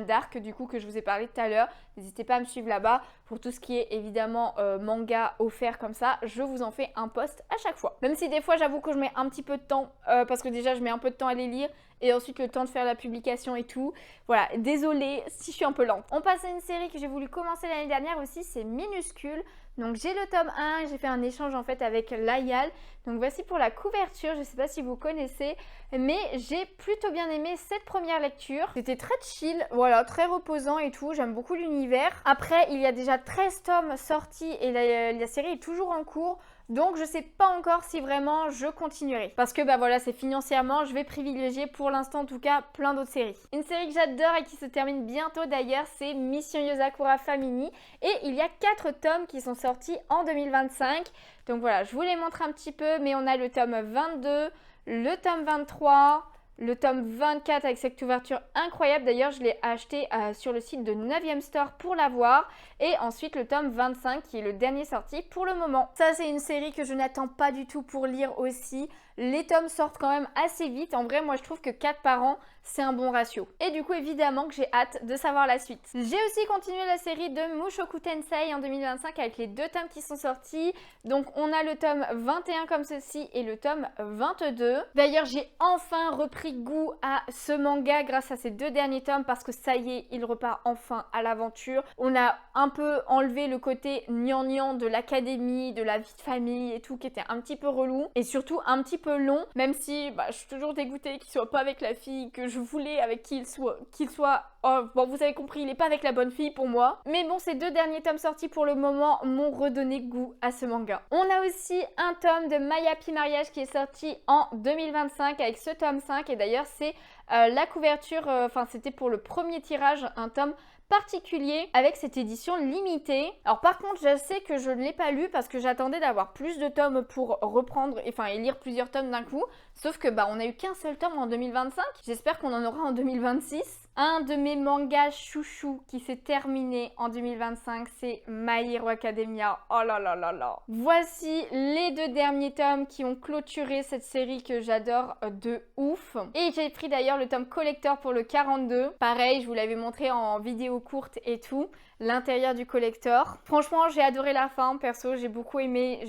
d'Arc du coup que je vous ai parlé tout à l'heure. N'hésitez pas à me suivre là-bas pour tout ce qui est évidemment manga offert comme ça. Je vous en fais un post à chaque fois. Même si des fois j'avoue que je mets un petit peu de temps parce que déjà je mets un peu de temps à les lire et ensuite le temps de faire la publication et tout. Voilà, désolée si je suis un peu lente. On passe à une série que j'ai voulu commencer l'année dernière aussi, c'est Minuscule. Donc j'ai le tome 1, j'ai fait un échange en fait avec Layal. Donc voici pour la couverture, je ne sais pas si vous connaissez, mais j'ai plutôt bien aimé cette première lecture. C'était très chill, voilà, très reposant et tout, j'aime beaucoup l'univers. Après, il y a déjà 13 tomes sortis et la série est toujours en cours. Donc je sais pas encore si vraiment je continuerai. Parce que bah voilà, c'est financièrement, je vais privilégier pour l'instant en tout cas plein d'autres séries. Une série que j'adore et qui se termine bientôt d'ailleurs, c'est Mission Yozakura Family. Et il y a 4 tomes qui sont sortis en 2025. Donc voilà, je vous les montre un petit peu, mais on a le tome 22, le tome 23... le tome 24 avec cette couverture incroyable. D'ailleurs, je l'ai acheté sur le site de 9e Store pour l'avoir. Et ensuite, le tome 25 qui est le dernier sorti pour le moment. Ça, c'est une série que je n'attends pas du tout pour lire aussi. Les tomes sortent quand même assez vite. En vrai, moi, je trouve que 4 par an, c'est un bon ratio. Et du coup, évidemment que j'ai hâte de savoir la suite. J'ai aussi continué la série de Mushoku Tensei en 2025 avec les 2 tomes qui sont sortis. Donc, on a le tome 21 comme ceci et le tome 22. D'ailleurs, j'ai enfin repris goût à ce manga grâce à ces 2 derniers tomes parce que ça y est, il repart enfin à l'aventure. On a un peu enlevé le côté gnangnan de l'académie, de la vie de famille et tout qui était un petit peu relou et surtout un petit peu long, même si je suis toujours dégoûtée qu'il soit pas avec la fille que je voulais avec qui il soit. Oh, bon, vous avez compris, il est pas avec la bonne fille pour moi. Mais bon, ces 2 derniers tomes sortis pour le moment m'ont redonné goût à ce manga. On a aussi un tome de My Happy Mariage qui est sorti en 2025 avec ce tome 5 et d'ailleurs c'est la couverture, c'était pour le premier tirage, un tome particulier avec cette édition limitée. Alors par contre, je sais que je ne l'ai pas lu parce que j'attendais d'avoir plus de tomes pour reprendre et lire plusieurs tomes d'un coup. Sauf que on a eu qu'un seul tome en 2025. J'espère qu'on en aura en 2026. Un de mes mangas chouchou qui s'est terminé en 2025, c'est My Hero Academia. Oh là là là là. Voici les 2 derniers tomes qui ont clôturé cette série que j'adore de ouf. Et j'ai pris d'ailleurs le tome collector pour le 42. Pareil, je vous l'avais montré en vidéo courte et tout. L'intérieur du collector. Franchement, j'ai adoré la fin, perso, j'ai beaucoup aimé.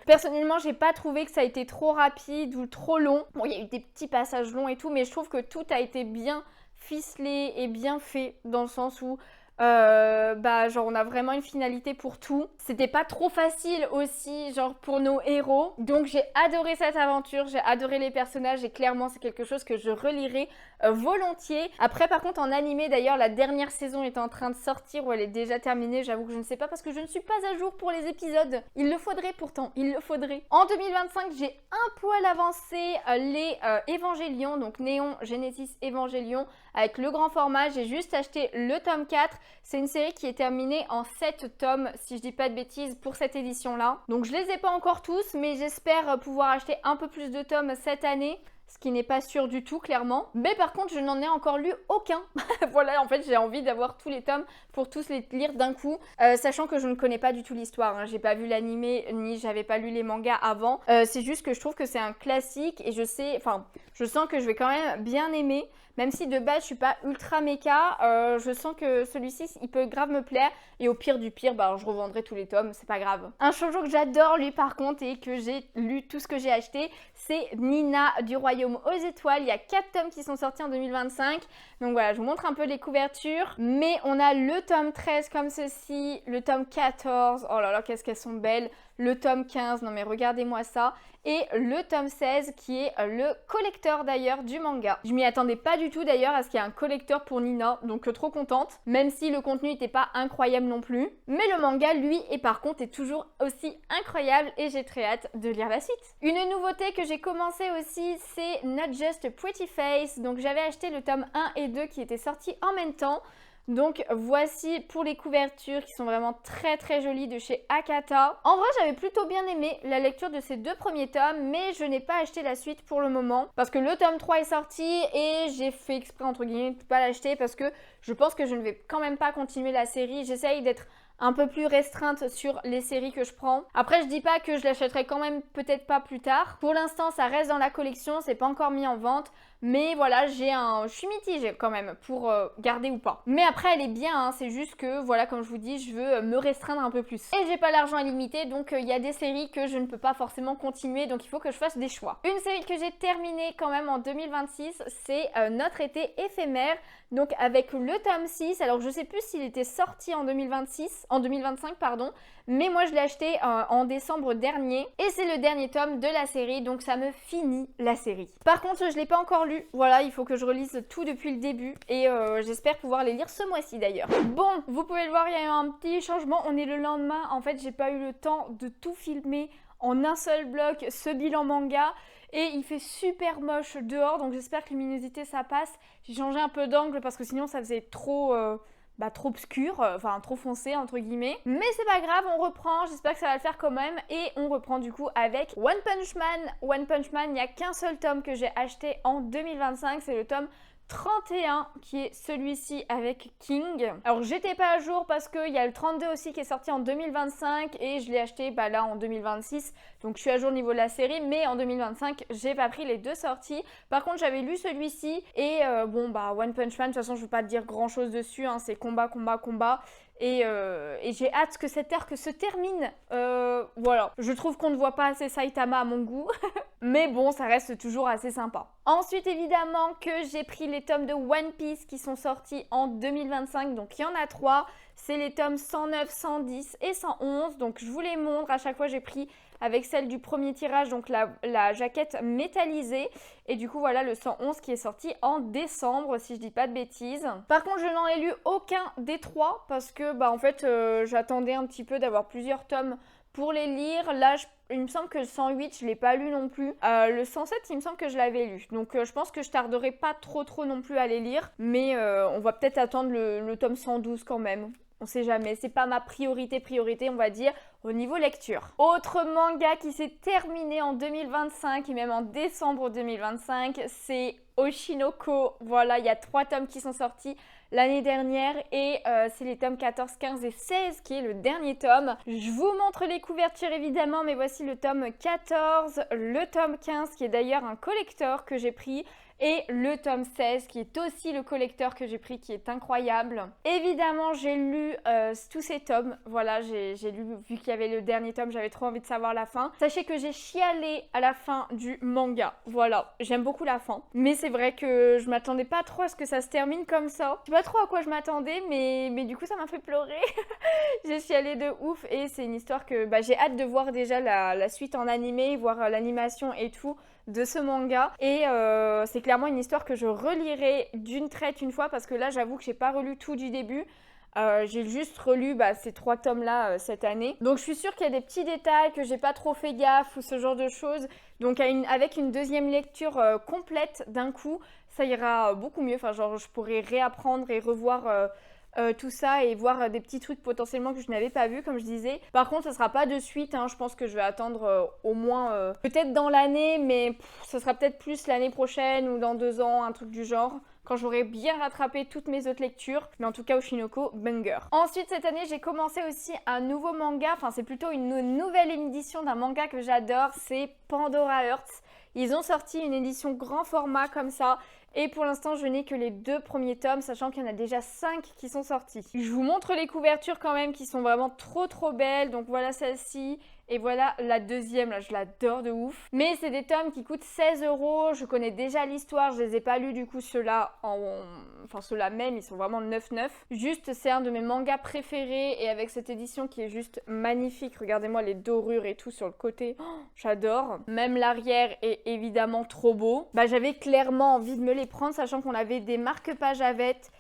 Personnellement, j'ai pas trouvé que ça a été trop rapide ou trop long. Bon, il y a eu des petits passages longs et tout, mais je trouve que tout a été bien ficelé et bien fait dans le sens où on a vraiment une finalité pour tout. C'était pas trop facile aussi, pour nos héros. Donc j'ai adoré cette aventure, j'ai adoré les personnages et clairement c'est quelque chose que je relirai volontiers. Après par contre en animé d'ailleurs la dernière saison est en train de sortir ou elle est déjà terminée, j'avoue que je ne sais pas parce que je ne suis pas à jour pour les épisodes. Il le faudrait pourtant, il le faudrait. En 2025 j'ai un poil avancé les Évangélion, donc Néon Genesis Évangélion avec le grand format. J'ai juste acheté le tome 4. C'est une série qui est terminée en 7 tomes, si je dis pas de bêtises, pour cette édition-là. Donc je les ai pas encore tous, mais j'espère pouvoir acheter un peu plus de tomes cette année. Ce qui n'est pas sûr du tout, clairement. Mais par contre, je n'en ai encore lu aucun. Voilà, en fait, j'ai envie d'avoir tous les tomes pour tous les lire d'un coup. Sachant que je ne connais pas du tout l'histoire. Hein. J'ai pas vu l'animé, ni j'avais pas lu les mangas avant. C'est juste que je trouve que c'est un classique et je sens que je vais quand même bien aimer. Même si de base je suis pas ultra méca, je sens que celui-ci il peut grave me plaire et au pire du pire, bah, je revendrai tous les tomes, c'est pas grave. Un shoujo que j'adore lui par contre et que j'ai lu tout ce que j'ai acheté, c'est Nina du Royaume aux Étoiles. Il y a 4 tomes qui sont sortis en 2025. Donc voilà, je vous montre un peu les couvertures. Mais on a le tome 13 comme ceci, le tome 14, oh là là qu'est-ce qu'elles sont belles, le tome 15, non mais regardez-moi ça, et le tome 16 qui est le collecteur d'ailleurs du manga. Je m'y attendais pas du tout d'ailleurs à ce qu'il y ait un collecteur pour Nina, donc trop contente, même si le contenu n'était pas incroyable non plus. Mais le manga lui et par contre est toujours aussi incroyable et j'ai très hâte de lire la suite. Une nouveauté que j'ai commencé aussi, c'est Not Just a Pretty Face. Donc j'avais acheté le tome 1 et 2 qui étaient sortis en même temps. Donc voici pour les couvertures qui sont vraiment très très jolies de chez Akata. En vrai j'avais plutôt bien aimé la lecture de ces 2 premiers tomes, mais je n'ai pas acheté la suite pour le moment parce que le tome 3 est sorti et j'ai fait exprès entre guillemets de pas l'acheter parce que je pense que je ne vais quand même pas continuer la série. J'essaye d'être un peu plus restreinte sur les séries que je prends. Après je dis pas que je l'achèterai quand même peut-être pas plus tard. Pour l'instant ça reste dans la collection, c'est pas encore mis en vente. Mais voilà, je suis mitigée quand même pour garder ou pas. Mais après, elle est bien, hein, c'est juste que, voilà, comme je vous dis, je veux me restreindre un peu plus. Et j'ai pas l'argent illimité, donc il y a des séries que je ne peux pas forcément continuer, donc il faut que je fasse des choix. Une série que j'ai terminée quand même en 2026, c'est Notre été éphémère, donc avec le tome 6. Alors je sais plus s'il était sorti en 2025, pardon, mais moi je l'ai acheté en décembre dernier. Et c'est le dernier tome de la série, donc ça me finit la série. Par contre, je l'ai pas encore lu. Voilà, il faut que je relise tout depuis le début et j'espère pouvoir les lire ce mois-ci d'ailleurs. Bon, vous pouvez le voir, il y a eu un petit changement. On est le lendemain. En fait, j'ai pas eu le temps de tout filmer en un seul bloc, ce bilan manga. Et il fait super moche dehors, donc j'espère que luminosité ça passe. J'ai changé un peu d'angle parce que sinon ça faisait trop obscur, enfin trop foncé entre guillemets. Mais c'est pas grave, on reprend, j'espère que ça va le faire quand même. Et on reprend du coup avec One Punch Man. One Punch Man, il n'y a qu'un seul tome que j'ai acheté en 2025, c'est le tome 31 qui est celui-ci avec King. Alors j'étais pas à jour parce qu'il y a le 32 aussi qui est sorti en 2025 et je l'ai acheté là en 2026, donc je suis à jour au niveau de la série, mais en 2025 j'ai pas pris les 2 sorties. Par contre j'avais lu celui-ci et One Punch Man, de toute façon je veux pas te dire grand chose dessus, hein, c'est combat. Et j'ai hâte que cet arc se termine. Voilà, je trouve qu'on ne voit pas assez Saitama à mon goût. Mais bon, ça reste toujours assez sympa. Ensuite, évidemment, que j'ai pris les tomes de One Piece qui sont sortis en 2025. Donc, il y en a 3. C'est les tomes 109, 110 et 111. Donc, je vous les montre. À chaque fois, j'ai pris avec celle du premier tirage, donc la jaquette métallisée. Et du coup, voilà le 111 qui est sorti en décembre, si je dis pas de bêtises. Par contre, je n'en ai lu aucun des 3 parce que, en fait, j'attendais un petit peu d'avoir plusieurs tomes pour les lire. Là, il me semble que le 108, je ne l'ai pas lu non plus. Le 107, il me semble que je l'avais lu. Donc, je pense que je tarderai pas trop non plus à les lire. Mais on va peut-être attendre le tome 112 quand même. On sait jamais, c'est pas ma priorité, on va dire, au niveau lecture. Autre manga qui s'est terminé en 2025 et même en décembre 2025, c'est Oshinoko. Voilà, il y a 3 tomes qui sont sortis l'année dernière et c'est les tomes 14, 15 et 16 qui est le dernier tome. Je vous montre les couvertures évidemment, mais voici le tome 14, le tome 15 qui est d'ailleurs un collector que j'ai pris, et le tome 16 qui est aussi le collecteur que j'ai pris qui est incroyable. Évidemment j'ai lu tous ces tomes, voilà j'ai lu, vu qu'il y avait le dernier tome, j'avais trop envie de savoir la fin. Sachez que j'ai chialé à la fin du manga, voilà, j'aime beaucoup la fin. Mais c'est vrai que je m'attendais pas trop à ce que ça se termine comme ça. Je sais pas trop à quoi je m'attendais, mais du coup ça m'a fait pleurer. J'ai chialé de ouf et c'est une histoire que j'ai hâte de voir déjà la suite en animé, voir l'animation et tout de ce manga. Et c'est clairement une histoire que je relirai d'une traite une fois parce que là j'avoue que j'ai pas relu tout du début. J'ai juste relu ces 3 tomes là cette année, donc je suis sûre qu'il y a des petits détails que j'ai pas trop fait gaffe ou ce genre de choses, donc avec une deuxième lecture complète d'un coup ça ira beaucoup mieux, enfin genre je pourrais réapprendre et revoir tout ça et voir des petits trucs potentiellement que je n'avais pas vu comme je disais. Par contre ça sera pas de suite, hein. Je pense que je vais attendre au moins peut-être dans l'année, mais ça sera peut-être plus l'année prochaine ou dans 2 ans, un truc du genre, quand j'aurai bien rattrapé toutes mes autres lectures. Mais en tout cas, Oshinoko, banger. Ensuite, cette année, j'ai commencé aussi un nouveau manga. Enfin, c'est plutôt une nouvelle édition d'un manga que j'adore. C'est Pandora Hearts. Ils ont sorti une édition grand format comme ça. Et pour l'instant, je n'ai que les 2 premiers tomes, sachant qu'il y en a déjà 5 qui sont sortis. Je vous montre les couvertures quand même qui sont vraiment trop belles. Donc voilà celle-ci. Et voilà la deuxième, là, je l'adore de ouf. Mais c'est des tomes qui coûtent 16 €. Je connais déjà l'histoire, je les ai pas lus du coup ceux-là Enfin ceux-là même, ils sont vraiment 9,9. Juste, c'est un de mes mangas préférés. Et avec cette édition qui est juste magnifique. Regardez-moi les dorures et tout sur le côté. Oh, j'adore. Même l'arrière est évidemment trop beau. Bah j'avais clairement envie de me les prendre, sachant qu'on avait des marque-pages avec,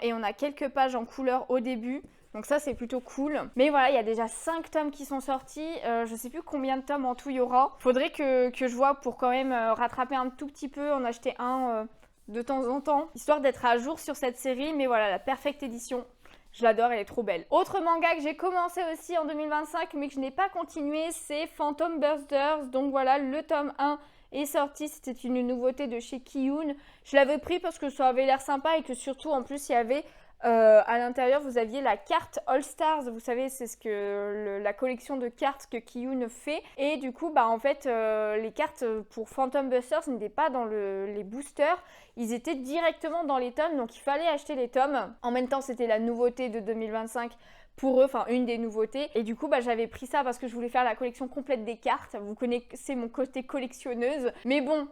et on a quelques pages en couleur au début. Donc ça c'est plutôt cool. Mais voilà, il y a déjà 5 tomes qui sont sortis. Je sais plus combien de tomes en tout il y aura. Faudrait que je vois pour quand même rattraper un tout petit peu, en acheter un de temps en temps, histoire d'être à jour sur cette série. Mais voilà, la Perfect Edition, je l'adore, elle est trop belle. Autre manga que j'ai commencé aussi en 2025 mais que je n'ai pas continué, c'est Phantom Bursters. Donc voilà, le tome 1 est sorti, c'était une nouveauté de chez Kiyun. Je l'avais pris parce que ça avait l'air sympa et que surtout en plus il y avait à l'intérieur, vous aviez la carte All Stars, vous savez, c'est ce que la collection de cartes que Kiyun fait. Et du coup, bah en fait, les cartes pour Phantom Busters n'étaient pas dans les boosters, ils étaient directement dans les tomes, donc il fallait acheter les tomes. En même temps, c'était la nouveauté de 2025 pour eux, enfin une des nouveautés. Et du coup, bah, j'avais pris ça parce que je voulais faire la collection complète des cartes. Vous connaissez mon côté collectionneuse. Mais bon,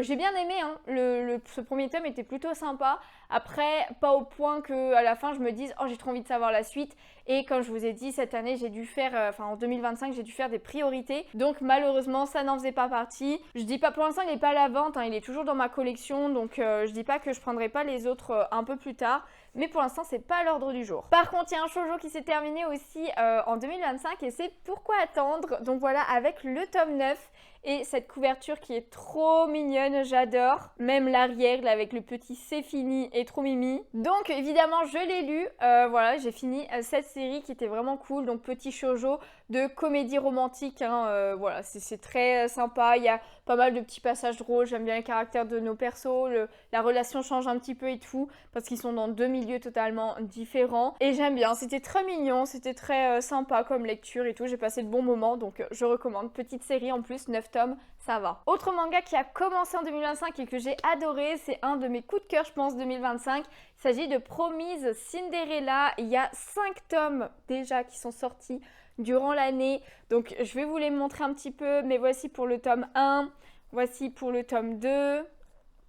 j'ai bien aimé, hein. Ce premier tome était plutôt sympa. Après, pas au point qu'à la fin, je me dise « Oh, j'ai trop envie de savoir la suite ». Et comme je vous ai dit, cette année, j'ai dû faire, en 2025, j'ai dû faire des priorités. Donc malheureusement, ça n'en faisait pas partie. Je dis pas, pour l'instant, il n'est pas à la vente, hein, il est toujours dans ma collection. Donc je dis pas que je prendrai pas les autres un peu plus tard. Mais pour l'instant, c'est pas à l'ordre du jour. Par contre, il y a un shoujo qui s'est terminé aussi en 2025 et c'est Pourquoi attendre. Donc voilà, avec le tome 9 et cette couverture qui est trop mignonne, j'adore. Même l'arrière, là, avec le petit c'est fini est trop mimi. Donc évidemment, je l'ai lu. Voilà, j'ai fini cette série qui était vraiment cool. Donc petit shoujo de comédie romantique, hein. Voilà, c'est très sympa. Il y a pas mal de petits passages drôles. J'aime bien les caractères de nos persos. La relation change un petit peu et tout parce qu'ils sont dans 2 milieux totalement différents. Et j'aime bien, c'était très mignon, c'était très sympa comme lecture et tout. J'ai passé de bons moments, donc je recommande. Petite série en plus, 9 tomes, ça va. Autre manga qui a commencé en 2025 et que j'ai adoré, c'est un de mes coups de cœur, je pense, 2025. Il s'agit de Promise Cinderella. Il y a 5 tomes déjà qui sont sortis durant l'année. Donc je vais vous les montrer un petit peu, mais voici pour le tome 1, voici pour le tome 2,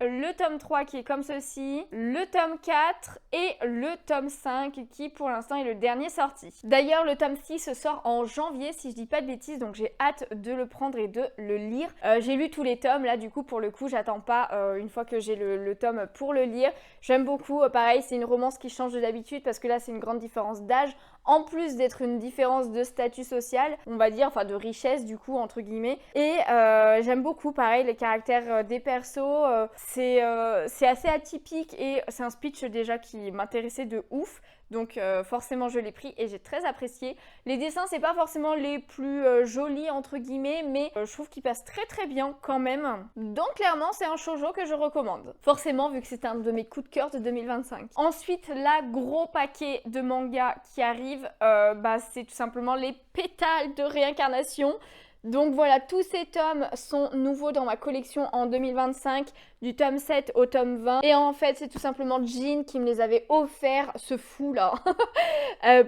le tome 3 qui est comme ceci, le tome 4 et le tome 5 qui pour l'instant est le dernier sorti. D'ailleurs le tome 6 sort en janvier si je dis pas de bêtises, donc j'ai hâte de le prendre et de le lire. J'ai lu tous les tomes là, du coup pour le coup j'attends pas une fois que j'ai le tome pour le lire. J'aime beaucoup, pareil c'est une romance qui change de d'habitude parce que là c'est une grande différence d'âge. En plus d'être une différence de statut social, on va dire, enfin de richesse du coup entre guillemets. Et j'aime beaucoup pareil les caractères des persos, c'est assez atypique et c'est un speech déjà qui m'intéressait de ouf. Donc forcément je l'ai pris et j'ai très apprécié. Les dessins c'est pas forcément les plus jolis entre guillemets, mais je trouve qu'ils passent très bien quand même. Donc clairement c'est un shoujo que je recommande. Forcément vu que c'est un de mes coups de cœur de 2025. Ensuite là, gros paquet de mangas qui arrive, c'est tout simplement les Pétales de réincarnation. Donc voilà, tous ces tomes sont nouveaux dans ma collection en 2025, du tome 7 au tome 20. Et en fait, c'est tout simplement Jean qui me les avait offerts, ce fou là,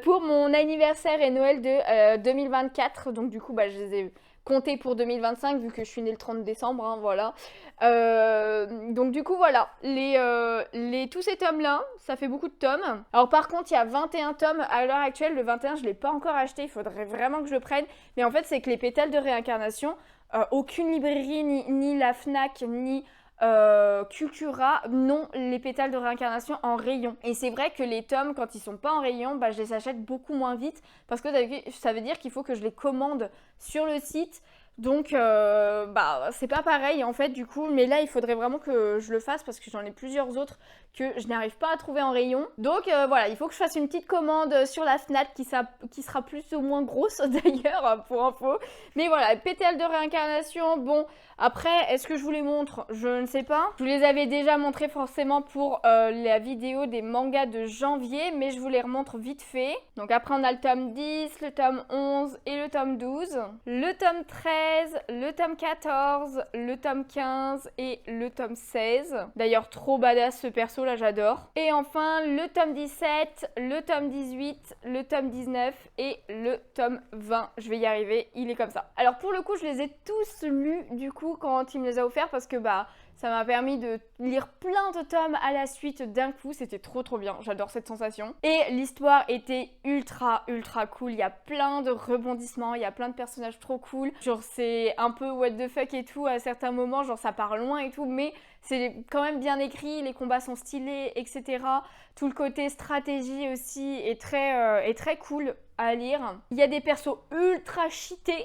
pour mon anniversaire et Noël de 2024. Donc du coup, je les ai comptés pour 2025 vu que je suis née le 30 décembre, hein, voilà. Donc du coup, voilà, tous ces tomes-là, ça fait beaucoup de tomes. Alors par contre, il y a 21 tomes à l'heure actuelle. Le 21, je ne l'ai pas encore acheté, il faudrait vraiment que je le prenne. Mais en fait, c'est que les Pétales de réincarnation, aucune librairie, ni la Fnac, ni Cultura n'ont les Pétales de réincarnation en rayon. Et c'est vrai que les tomes, quand ils sont pas en rayon, je les achète beaucoup moins vite parce que ça veut dire qu'il faut que je les commande sur le site. Donc, bah, c'est pas pareil en fait du coup, mais là il faudrait vraiment que je le fasse parce que j'en ai plusieurs autres que je n'arrive pas à trouver en rayon. Donc voilà, il faut que je fasse une petite commande sur la Fnac qui sera plus ou moins grosse d'ailleurs pour info. Mais voilà, pétales de réincarnation, bon, après, est-ce que je vous les montre? Je ne sais pas. Je vous les avais déjà montrés forcément pour la vidéo des mangas de janvier, mais je vous les remontre vite fait. Donc après on a le tome 10, le tome 11 et le tome 12. Le tome 13, le tome 14, le tome 15 et le tome 16. D'ailleurs trop badass ce perso là, j'adore. Et enfin le tome 17, le tome 18, le tome 19 et le tome 20. Je vais y arriver, il est comme ça. Alors pour le coup je les ai tous lus du coup quand il me les a offerts parce que bah ça m'a permis de lire plein de tomes à la suite d'un coup, c'était trop bien, j'adore cette sensation. Et l'histoire était ultra cool, il y a plein de rebondissements, il y a plein de personnages trop cool. Genre c'est un peu what the fuck et tout à certains moments, genre ça part loin et tout, mais c'est quand même bien écrit, les combats sont stylés, etc. Tout le côté stratégie aussi est très cool à lire. Il y a des persos ultra cheatés,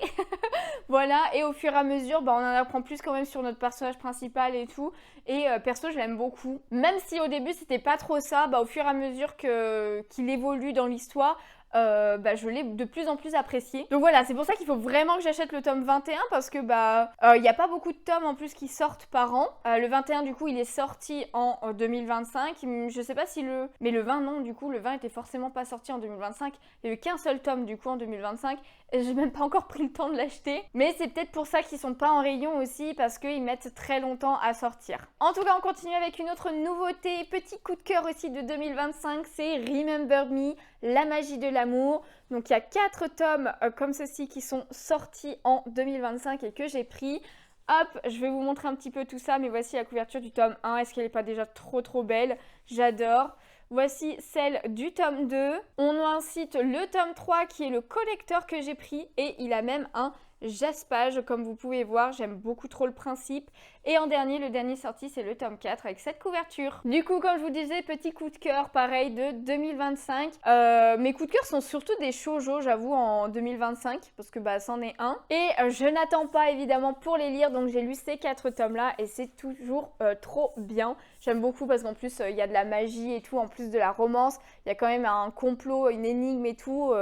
voilà, et au fur et à mesure, bah, on en apprend plus quand même sur notre personnage principal et tout. Et perso, je l'aime beaucoup. Même si au début, c'était pas trop ça, bah, au fur et à mesure qu'il évolue dans l'histoire, bah, je l'ai de plus en plus apprécié. Donc voilà, c'est pour ça qu'il faut vraiment que j'achète le tome 21 parce que bah il n'y a pas beaucoup de tomes en plus qui sortent par an. Le 21 du coup il est sorti en 2025. Je sais pas si mais le 20 non, du coup le 20 était forcément pas sorti en 2025. Il y a eu qu'un seul tome du coup en 2025 et j'ai même pas encore pris le temps de l'acheter. Mais c'est peut-être pour ça qu'ils sont pas en rayon aussi parce qu'ils mettent très longtemps à sortir. En tout cas on continue avec une autre nouveauté, petit coup de cœur aussi de 2025, c'est Remember Me, la magie de l'amour. Donc il y a 4 tomes comme ceci qui sont sortis en 2025 et que j'ai pris. Hop, je vais vous montrer un petit peu tout ça, mais voici la couverture du tome 1. Est-ce qu'elle n'est pas déjà trop belle? J'adore. Voici celle du tome 2. On incite le tome 3 qui est le collector que j'ai pris et il a même un jaspage comme vous pouvez voir, j'aime beaucoup trop le principe. Et en dernier, le dernier sorti c'est le tome 4 avec cette couverture. Du coup comme je vous disais, petit coup de cœur pareil de 2025. Mes coups de cœur sont surtout des shoujo j'avoue en 2025 parce que bah c'en est un. Et je n'attends pas évidemment pour les lire donc j'ai lu ces 4 tomes là et c'est toujours trop bien. J'aime beaucoup parce qu'en plus il y a de la magie et tout, en plus de la romance. Il y a quand même un complot, une énigme et tout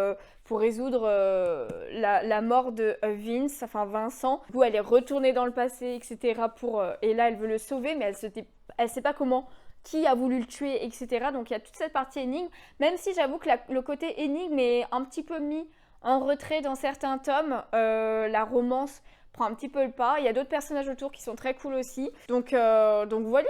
pour résoudre la mort de Vince, enfin Vincent. Du coup elle est retournée dans le passé etc. Et là elle veut le sauver mais elle sait pas comment, qui a voulu le tuer etc. Donc il y a toute cette partie énigme, même si j'avoue que le côté énigme est un petit peu mis en retrait dans certains tomes. La romance prend un petit peu le pas. Il y a d'autres personnages autour qui sont très cool aussi. Donc voilà,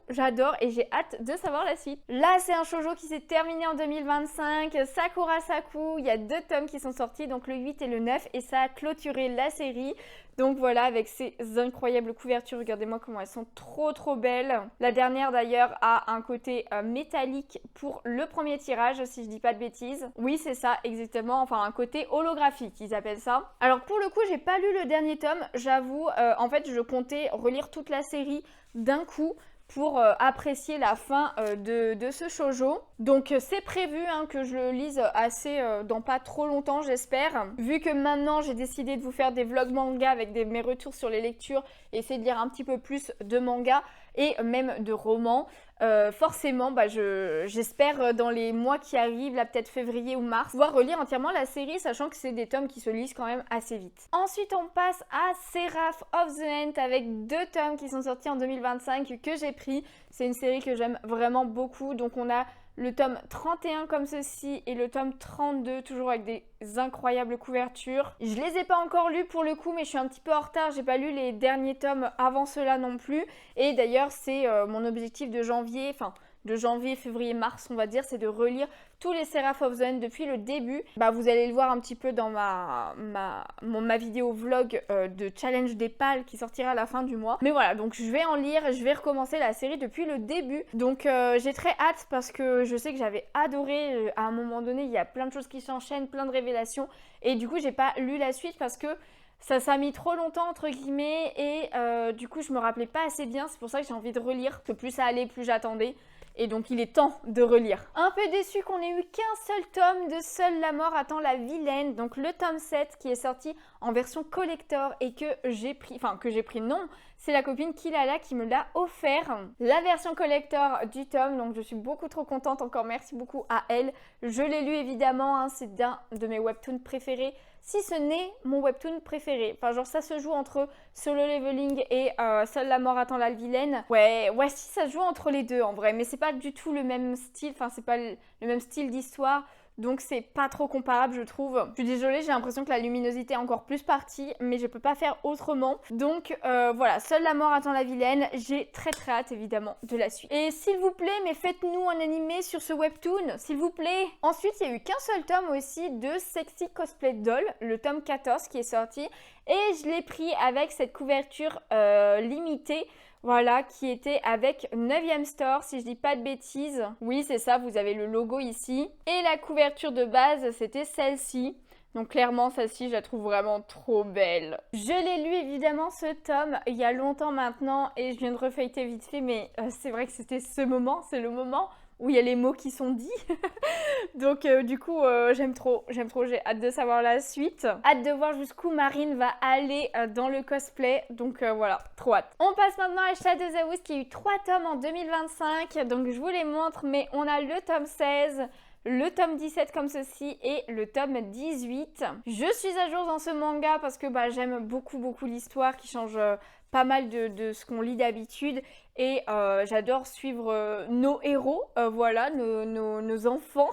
j'adore et j'ai hâte de savoir la suite. Là, c'est un shoujo qui s'est terminé en 2025. Sakura Saku, il y a 2 tomes qui sont sortis, donc le 8 et le 9, et ça a clôturé la série. Donc voilà, avec ces incroyables couvertures, regardez-moi comment elles sont trop belles. La dernière d'ailleurs a un côté métallique pour le premier tirage, si je dis pas de bêtises. Oui, c'est ça, exactement, enfin un côté holographique, ils appellent ça. Alors pour le coup, j'ai pas lu le dernier tome, j'avoue, en fait je comptais relire toute la série d'un coup pour apprécier la fin de ce shoujo. Donc c'est prévu que je le lise assez dans pas trop longtemps j'espère. Vu que maintenant j'ai décidé de vous faire des vlogs manga avec mes retours sur les lectures et essayer de lire un petit peu plus de manga et même de romans. Forcément, bah, j'espère dans les mois qui arrivent, là peut-être février ou mars, pouvoir relire entièrement la série, sachant que c'est des tomes qui se lisent quand même assez vite. Ensuite, on passe à Seraph of the End avec 2 tomes qui sont sortis en 2025 que j'ai pris. C'est une série que j'aime vraiment beaucoup, donc on a le tome 31 comme ceci et le tome 32 toujours avec des incroyables couvertures. Je les ai pas encore lus pour le coup mais je suis un petit peu en retard, j'ai pas lu les derniers tomes avant cela non plus et d'ailleurs c'est mon objectif de janvier, février, mars on va dire, c'est de relire tous les Seraph of the End depuis le début. Bah vous allez le voir un petit peu dans ma vidéo vlog de challenge des pales qui sortira à la fin du mois. Mais voilà, donc je vais en lire et je vais recommencer la série depuis le début. Donc j'ai très hâte parce que je sais que j'avais adoré, à un moment donné il y a plein de choses qui s'enchaînent, plein de révélations et du coup j'ai pas lu la suite parce que ça a mis trop longtemps entre guillemets et du coup je me rappelais pas assez bien, c'est pour ça que j'ai envie de relire, que plus ça allait plus j'attendais. et donc il est temps de relire. Un peu déçue qu'on ait eu qu'un seul tome de Seule la mort attend la vilaine, donc le tome 7 qui est sorti en version collector et que j'ai pris, non, c'est la copine Kilala qui me l'a offert. La version collector du tome, donc je suis beaucoup trop contente, encore merci beaucoup à elle. Je l'ai lu évidemment, hein, c'est d'un de mes webtoons préférés, si ce n'est mon webtoon préféré. Enfin genre ça se joue entre Solo Leveling et Seule la mort attend la vilaine. Ouais si ça se joue entre les deux en vrai, mais c'est pas du tout le même style, enfin c'est pas le même style d'histoire. Donc c'est pas trop comparable je trouve. Je suis désolée, j'ai l'impression que la luminosité est encore plus partie, mais je peux pas faire autrement. Donc voilà, Seule la mort attend la vilaine, j'ai très hâte évidemment de la suite. Et s'il vous plaît, mais faites-nous un animé sur ce webtoon, s'il vous plaît. Ensuite, il y a eu qu'un seul tome aussi de Sexy Cosplay Doll, le tome 14 qui est sorti. Et je l'ai pris avec cette couverture limitée. Voilà, qui était avec 9e store, si je dis pas de bêtises. Oui, c'est ça, vous avez le logo ici. Et la couverture de base, c'était celle-ci. Donc clairement, celle-ci, je la trouve vraiment trop belle. Je l'ai lu évidemment ce tome il y a longtemps maintenant et je viens de refeuilleter vite fait, mais c'est vrai que c'était ce moment, c'est le moment où il y a les mots qui sont dits. Donc du coup, j'aime trop, j'ai hâte de savoir la suite. Hâte de voir jusqu'où Marine va aller dans le cosplay. Donc voilà, trop hâte. On passe maintenant à Shadow the House qui a eu 3 tomes en 2025. Donc je vous les montre, mais on a le tome 16, le tome 17 comme ceci et le tome 18. Je suis à jour dans ce manga parce que j'aime beaucoup l'histoire qui change pas mal de ce qu'on lit d'habitude. Et j'adore suivre nos héros, voilà, nos enfants,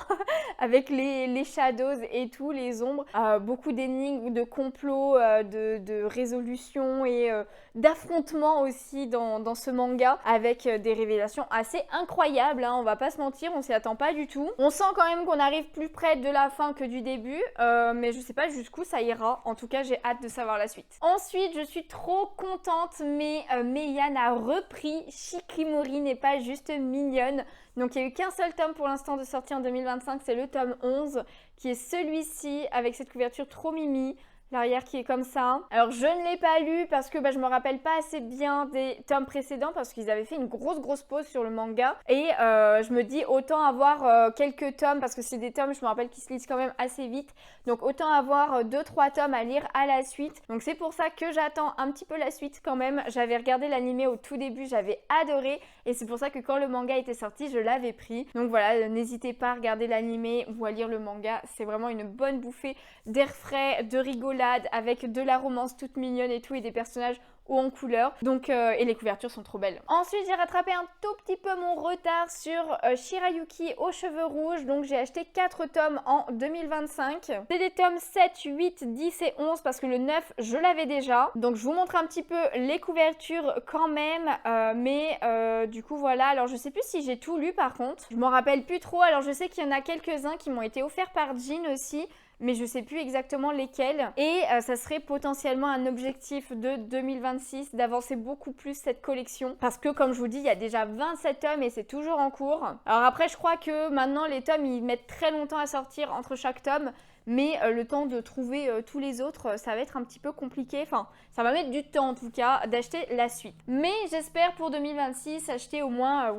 avec les shadows et tout, les ombres. Beaucoup d'énigmes, de complots, de résolutions et d'affrontements aussi dans ce manga, avec des révélations assez incroyables, hein, on va pas se mentir, on s'y attend pas du tout. On sent quand même qu'on arrive plus près de la fin que du début, mais je sais pas jusqu'où ça ira. En tout cas, j'ai hâte de savoir la suite. Ensuite, je suis trop contente, mais Meian a repris Shikimori n'est pas juste mignonne. Donc il n'y a eu qu'un seul tome pour l'instant de sortie en 2025, c'est le tome 11 qui est celui-ci avec cette couverture trop mimi. L'arrière qui est comme ça. Alors je ne l'ai pas lu parce que je me rappelle pas assez bien des tomes précédents parce qu'ils avaient fait une grosse pause sur le manga. Et je me dis autant avoir quelques tomes parce que c'est des tomes, je me rappelle, qui se lisent quand même assez vite. Donc autant avoir 2-3 tomes à lire à la suite. Donc c'est pour ça que j'attends un petit peu la suite quand même. J'avais regardé l'animé au tout début, j'avais adoré. Et c'est pour ça que quand le manga était sorti, je l'avais pris. Donc voilà, n'hésitez pas à regarder l'animé ou à lire le manga. C'est vraiment une bonne bouffée d'air frais, de rigolade, avec de la romance toute mignonne et tout, et des personnages haut en couleur. Donc, et les couvertures sont trop belles. Ensuite, j'ai rattrapé un tout petit peu mon retard sur Shirayuki aux cheveux rouges. Donc, j'ai acheté 4 tomes en 2025. C'est des tomes 7, 8, 10 et 11 parce que le 9, je l'avais déjà. Donc, je vous montre un petit peu les couvertures quand même. Mais du coup, voilà. Alors, je sais plus si j'ai tout lu par contre. Je m'en rappelle plus trop. Alors, je sais qu'il y en a quelques-uns qui m'ont été offerts par Jean aussi, mais je sais plus exactement lesquels. Et ça serait potentiellement un objectif de 2026 d'avancer beaucoup plus cette collection. Parce que comme je vous dis, il y a déjà 27 tomes et c'est toujours en cours. Alors après, je crois que maintenant les tomes, ils mettent très longtemps à sortir entre chaque tome. Mais le temps de trouver tous les autres, ça va être un petit peu compliqué. Enfin, ça va mettre du temps en tout cas d'acheter la suite. Mais j'espère pour 2026 acheter au moins,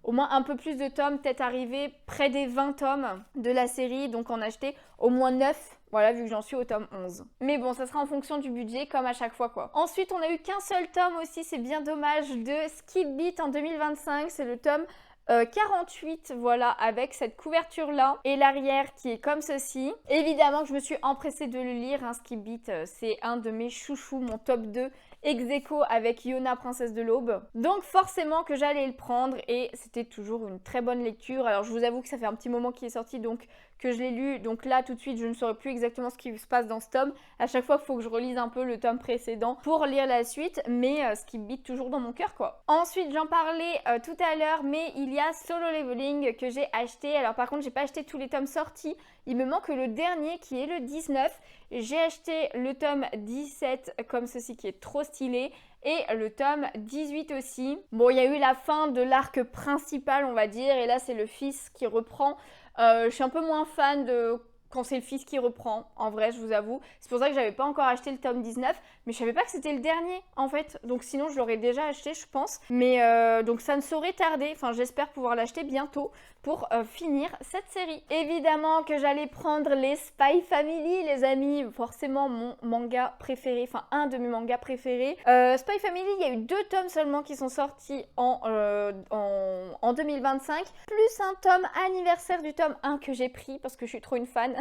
au moins un peu plus de tomes, peut-être arriver près des 20 tomes de la série. Donc en acheter au moins 9. Voilà, vu que j'en suis au tome 11. Mais bon, ça sera en fonction du budget, comme à chaque fois, quoi. Ensuite, on a eu qu'un seul tome aussi, c'est bien dommage, de Skip Beat en 2025. C'est le tome 48, voilà, avec cette couverture là et l'arrière qui est comme ceci. Évidemment que je me suis empressée de le lire, hein, Skip Beat, c'est un de mes chouchous, mon top 2 ex-aequo avec Yona, princesse de l'aube. Donc forcément que j'allais le prendre et c'était toujours une très bonne lecture. Alors je vous avoue que ça fait un petit moment qu'il est sorti, donc que je l'ai lu, donc là tout de suite je ne saurais plus exactement ce qui se passe dans ce tome. À chaque fois il faut que je relise un peu le tome précédent pour lire la suite, mais ce qui bite toujours dans mon cœur, quoi. Ensuite j'en parlais tout à l'heure, mais il y a Solo Leveling que j'ai acheté. Alors par contre j'ai pas acheté tous les tomes sortis, il me manque le dernier qui est le 19. J'ai acheté le tome 17 comme ceci qui est trop stylé et le tome 18 aussi. Bon, il y a eu la fin de l'arc principal, on va dire, et là c'est le fils qui reprend. Je suis un peu moins fan de quand c'est le fils qui reprend, en vrai, je vous avoue. C'est pour ça que j'avais pas encore acheté le tome 19, mais je savais pas que c'était le dernier, en fait. Donc sinon, je l'aurais déjà acheté, je pense. Mais donc ça ne saurait tarder, enfin j'espère pouvoir l'acheter bientôt pour finir cette série. Évidemment que j'allais prendre les Spy Family, les amis, forcément mon manga préféré, enfin un de mes mangas préférés. Spy Family, il y a eu 2 tomes seulement qui sont sortis en 2025, plus un tome anniversaire du tome 1 que j'ai pris parce que je suis trop une fan.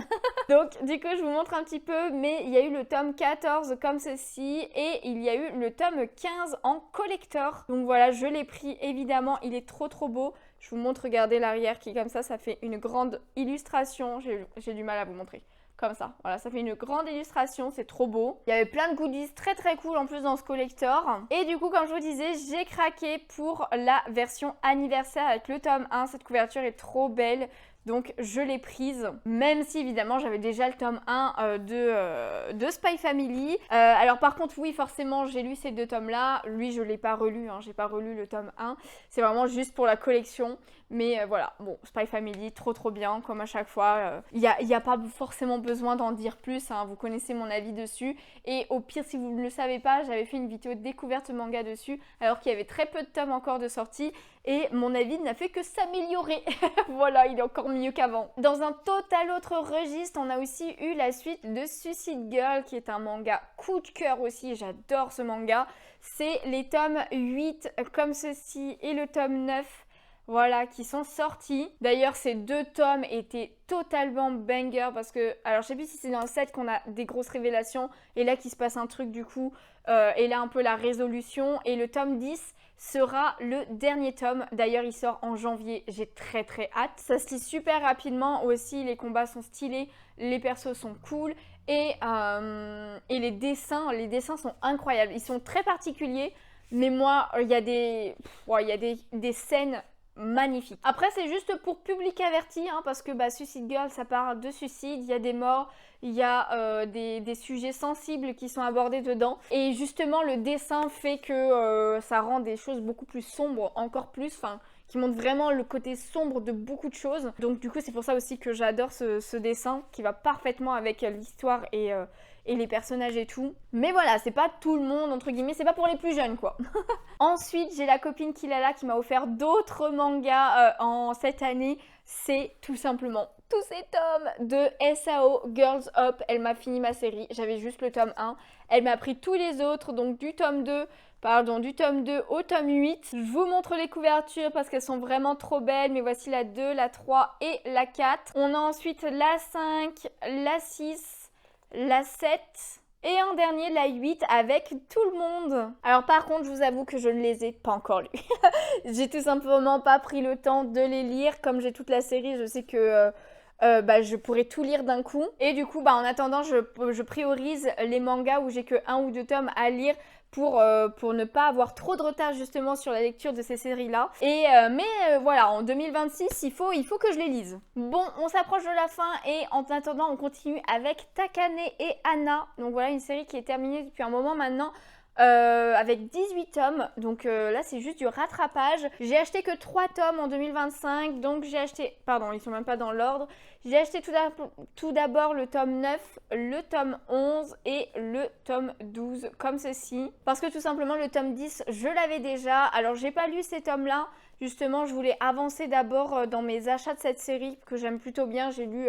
Donc du coup je vous montre un petit peu, mais il y a eu le tome 14 comme ceci et il y a eu le tome 15 en collector. Donc voilà, je l'ai pris évidemment, il est trop beau. Je vous montre, regardez l'arrière qui comme ça fait une grande illustration. J'ai du mal à vous montrer. Comme ça, voilà, ça fait une grande illustration, c'est trop beau. Il y avait plein de goodies très cool en plus dans ce collector. Et du coup, comme je vous disais, j'ai craqué pour la version anniversaire avec le tome 1. Cette couverture est trop belle. Donc je l'ai prise, même si évidemment j'avais déjà le tome 1 de Spy Family. Alors par contre oui, forcément j'ai lu ces 2 tomes là. Lui je l'ai pas relu, hein, j'ai pas relu le tome 1. C'est vraiment juste pour la collection. Mais voilà, bon, Spy Family, trop bien, comme à chaque fois. Il y a pas forcément besoin d'en dire plus, hein, vous connaissez mon avis dessus. Et au pire, si vous ne le savez pas, j'avais fait une vidéo de découverte manga dessus, alors qu'il y avait très peu de tomes encore de sortie. Et mon avis n'a fait que s'améliorer. Voilà, il est encore mieux qu'avant. Dans un total autre registre, on a aussi eu la suite de Suicide Girl, qui est un manga coup de cœur aussi. J'adore ce manga. C'est les tomes 8 comme ceci et le tome 9. Voilà, qui sont sortis. D'ailleurs, ces 2 tomes étaient totalement banger parce que, alors je sais plus si c'est dans le 7 qu'on a des grosses révélations et là qu'il se passe un truc du coup, et là un peu la résolution. Et le tome 10 sera le dernier tome. D'ailleurs, il sort en janvier. J'ai très hâte. Ça se lit super rapidement aussi. Les combats sont stylés, les persos sont cool. Et les dessins sont incroyables. Ils sont très particuliers, mais moi, il y a des scènes magnifique. Après c'est juste pour public averti hein, parce que Suicide Girl ça parle de suicide, il y a des morts, il y a des sujets sensibles qui sont abordés dedans et justement le dessin fait que ça rend des choses beaucoup plus sombres, encore plus, enfin qui montre vraiment le côté sombre de beaucoup de choses. Donc du coup c'est pour ça aussi que j'adore ce dessin qui va parfaitement avec l'histoire et les personnages et tout. Mais voilà, c'est pas tout le monde, entre guillemets, c'est pas pour les plus jeunes, quoi. Ensuite, j'ai la copine Kilala qui m'a offert d'autres mangas en cette année. C'est tout simplement tous ces tomes de SAO Girls Up. Elle m'a fini ma série, j'avais juste le tome 1. Elle m'a pris tous les autres, donc du tome 2 au tome 8. Je vous montre les couvertures parce qu'elles sont vraiment trop belles. Mais voici la 2, la 3 et la 4. On a ensuite la 5, la 6, la 7 et en dernier la 8 avec tout le monde. Alors par contre je vous avoue que je ne les ai pas encore lus. J'ai tout simplement pas pris le temps de les lire. Comme j'ai toute la série, je sais que je pourrais tout lire d'un coup. Et du coup en attendant je priorise les mangas où j'ai que 1 ou 2 tomes à lire pour ne pas avoir trop de retard justement sur la lecture de ces séries-là. Mais voilà, en 2026, il faut que je les lise. Bon, on s'approche de la fin et en attendant, on continue avec Takane et Anna. Donc voilà, une série qui est terminée depuis un moment maintenant. Avec 18 tomes, donc là c'est juste du rattrapage. J'ai acheté que 3 tomes en 2025, donc j'ai acheté, pardon ils sont même pas dans l'ordre, j'ai acheté tout d'abord le tome 9, le tome 11 et le tome 12 comme ceci, parce que tout simplement le tome 10 je l'avais déjà. Alors j'ai pas lu ces tomes là, justement je voulais avancer d'abord dans mes achats de cette série que j'aime plutôt bien. J'ai lu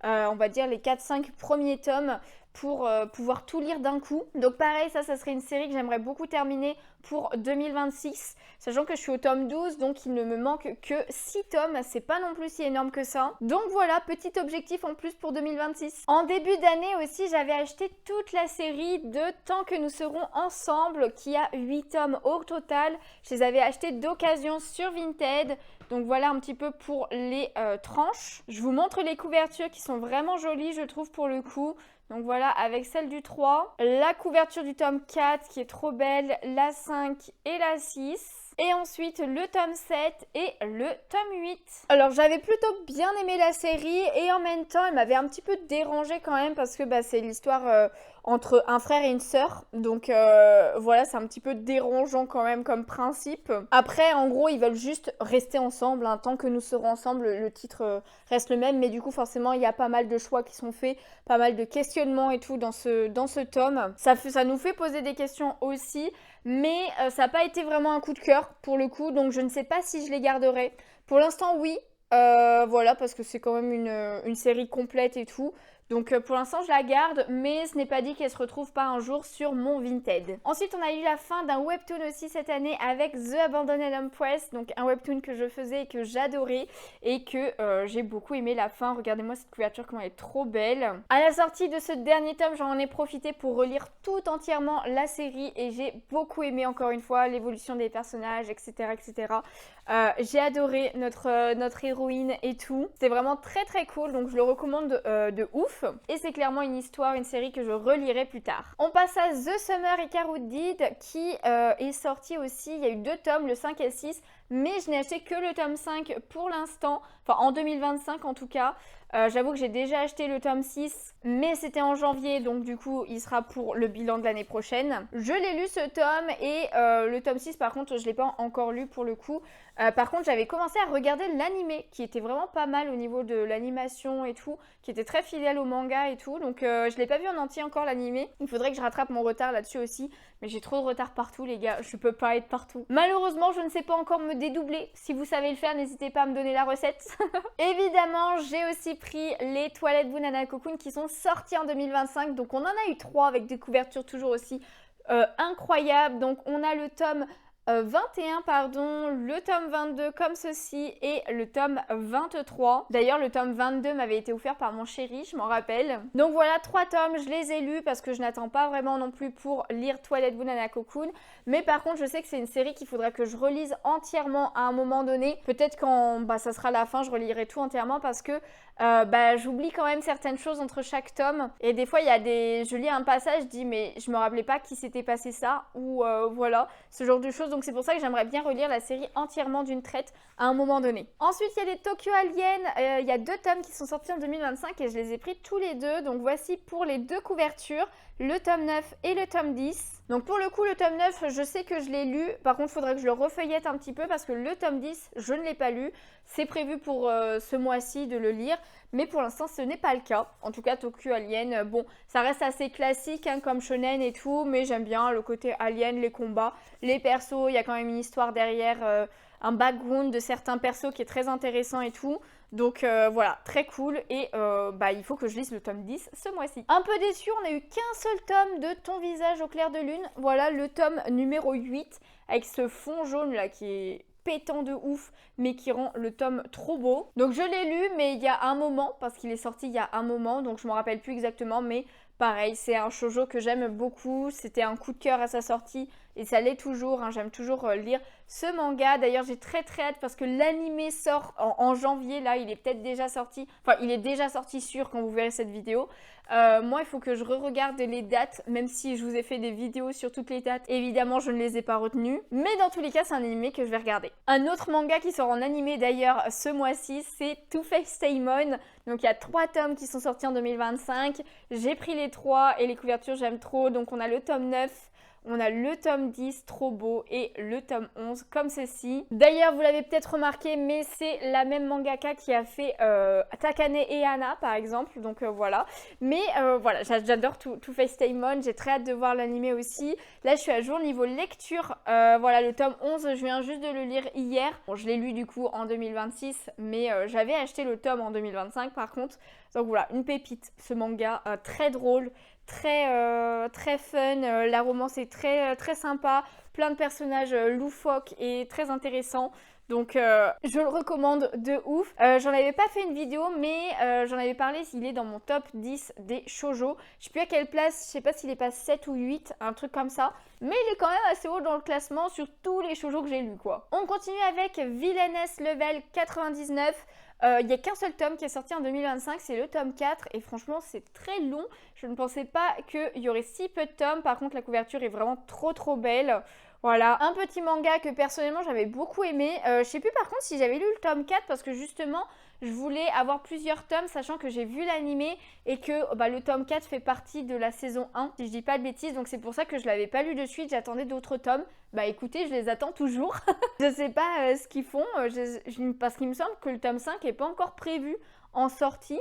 on va dire les 4-5 premiers tomes pour pouvoir tout lire d'un coup. Donc pareil, ça serait une série que j'aimerais beaucoup terminer pour 2026, sachant que je suis au tome 12, donc il ne me manque que 6 tomes, c'est pas non plus si énorme que ça. Donc voilà, petit objectif en plus pour 2026. En début d'année aussi, j'avais acheté toute la série de Tant que nous serons ensemble, qui a 8 tomes au total. Je les avais achetés d'occasion sur Vinted. Donc voilà un petit peu pour les tranches. Je vous montre les couvertures qui sont vraiment jolies, je trouve, pour le coup. Donc voilà, avec celle du 3, la couverture du tome 4 qui est trop belle, la 5 et la 6. Et ensuite le tome 7 et le tome 8. Alors j'avais plutôt bien aimé la série et en même temps elle m'avait un petit peu dérangée quand même parce que c'est l'histoire entre un frère et une sœur. Donc voilà, c'est un petit peu dérangeant quand même comme principe. Après, en gros, ils veulent juste rester ensemble. Hein. Tant que nous serons ensemble, le titre reste le même. Mais du coup, forcément, il y a pas mal de choix qui sont faits, pas mal de questionnements et tout dans ce tome. Ça nous fait poser des questions aussi. Mais ça n'a pas été vraiment un coup de cœur pour le coup. Donc je ne sais pas si je les garderai. Pour l'instant, oui. Voilà, parce que c'est quand même une série complète et tout. Donc pour l'instant je la garde, mais ce n'est pas dit qu'elle se retrouve pas un jour sur mon Vinted. Ensuite on a eu la fin d'un webtoon aussi cette année avec The Abandoned Empress, donc un webtoon que je faisais et que j'adorais et que j'ai beaucoup aimé la fin. Regardez-moi cette couverture, comment elle est trop belle. À la sortie de ce dernier tome, j'en ai profité pour relire tout entièrement la série et j'ai beaucoup aimé encore une fois l'évolution des personnages, etc. etc. J'ai adoré notre héroïne et tout. C'est vraiment très très cool, donc je le recommande de ouf. Et c'est clairement une histoire, une série que je relirai plus tard. On passe à The Summer Icarus Did qui est sorti aussi. Il y a eu 2 tomes, le 5 et le 6. Mais je n'ai acheté que le tome 5 pour l'instant. Enfin en 2025 en tout cas. J'avoue que j'ai déjà acheté le tome 6, mais c'était en janvier, donc du coup il sera pour le bilan de l'année prochaine. Je l'ai lu ce tome et le tome 6 par contre je ne l'ai pas encore lu pour le coup. Par contre j'avais commencé à regarder l'animé qui était vraiment pas mal au niveau de l'animation et tout, qui était très fidèle au manga et tout, donc je l'ai pas vu en entier encore l'animé. Il faudrait que je rattrape mon retard là-dessus aussi, mais j'ai trop de retard partout les gars, je peux pas être partout. Malheureusement je ne sais pas encore me dédoubler, si vous savez le faire n'hésitez pas à me donner la recette. Évidemment j'ai aussi pris les toilettes Banana Cocoon qui sont sorties en 2025, donc on en a eu 3 avec des couvertures toujours aussi incroyables. Donc on a le tome 21 pardon, le tome 22 comme ceci et le tome 23. D'ailleurs le tome 22 m'avait été offert par mon chéri, je m'en rappelle. Donc voilà 3 tomes, je les ai lus parce que je n'attends pas vraiment non plus pour lire Twilight Banana Cocoon. Mais par contre je sais que c'est une série qu'il faudra que je relise entièrement à un moment donné. Peut-être quand ça sera la fin je relirai tout entièrement parce que j'oublie quand même certaines choses entre chaque tome. Et des fois il y a je lis un passage, je dis mais je me rappelais pas qu'il s'était passé ça ou voilà ce genre de choses. Donc c'est pour ça que j'aimerais bien relire la série entièrement d'une traite à un moment donné. Ensuite il y a les Tokyo Aliens, il y a 2 tomes qui sont sortis en 2025 et je les ai pris tous les 2. Donc voici pour les 2 couvertures, le tome 9 et le tome 10. Donc pour le coup le tome 9 je sais que je l'ai lu, par contre il faudrait que je le refeuillette un petit peu parce que le tome 10 je ne l'ai pas lu. C'est prévu pour ce mois-ci de le lire, mais pour l'instant ce n'est pas le cas. En tout cas Tokyo Alien, bon ça reste assez classique hein, comme shonen et tout, mais j'aime bien le côté alien, les combats, les persos, il y a quand même une histoire derrière, un background de certains persos qui est très intéressant et tout. Donc voilà, très cool et il faut que je lise le tome 10 ce mois-ci. Un peu déçu, on n'a eu qu'un seul tome de Ton visage au clair de lune. Voilà le tome numéro 8 avec ce fond jaune là qui est pétant de ouf mais qui rend le tome trop beau. Donc je l'ai lu mais il y a un moment, parce qu'il est sorti il y a un moment, donc je me rappelle plus exactement, mais pareil c'est un shoujo que j'aime beaucoup, c'était un coup de cœur à sa sortie et ça l'est toujours, hein. J'aime toujours lire ce manga. D'ailleurs j'ai très hâte parce que l'animé sort en janvier, là il est peut-être déjà sorti, enfin il est déjà sorti sûr quand vous verrez cette vidéo. Moi il faut que je re-regarde les dates, même si je vous ai fait des vidéos sur toutes les dates, évidemment je ne les ai pas retenues, mais dans tous les cas c'est un animé que je vais regarder. Un autre manga qui sort en animé d'ailleurs ce mois-ci, c'est Two Face Daemon. Donc il y a 3 tomes qui sont sortis en 2025, j'ai pris les 3 et les couvertures j'aime trop. Donc on a le tome 9, on a le tome 10, trop beau, et le tome 11, comme ceci. D'ailleurs, vous l'avez peut-être remarqué, mais c'est la même mangaka qui a fait Takane et Hana, par exemple. Donc voilà. Mais voilà, j'adore Two Face Daemon. J'ai très hâte de voir l'animé aussi. Là, je suis à jour niveau lecture. Voilà, le tome 11, je viens juste de le lire hier. Bon, je l'ai lu du coup en 2026, mais j'avais acheté le tome en 2025 par contre. Donc voilà, une pépite, ce manga, très drôle. Très fun, la romance est très sympa, plein de personnages loufoques et très intéressants. Donc je le recommande de ouf. J'en avais pas fait une vidéo mais j'en avais parlé, il est dans mon top 10 des shoujo. Je sais plus à quelle place, je sais pas s'il est pas 7 ou 8, un truc comme ça. Mais il est quand même assez haut dans le classement sur tous les shoujo que j'ai lus quoi. On continue avec Villainess Level 99. Il n'y a qu'un seul tome qui est sorti en 2025, c'est le tome 4 et franchement c'est très long. Je ne pensais pas qu'il y aurait si peu de tomes, par contre la couverture est vraiment trop belle. Voilà, un petit manga que personnellement j'avais beaucoup aimé. Je sais plus par contre si j'avais lu le tome 4 parce que justement je voulais avoir plusieurs tomes sachant que j'ai vu l'animé et que le tome 4 fait partie de la saison 1 si je dis pas de bêtises, donc c'est pour ça que je l'avais pas lu de suite, j'attendais d'autres tomes. Bah écoutez, je les attends toujours. Je sais pas ce qu'ils font parce qu'il me semble que le tome 5 est pas encore prévu en sortie.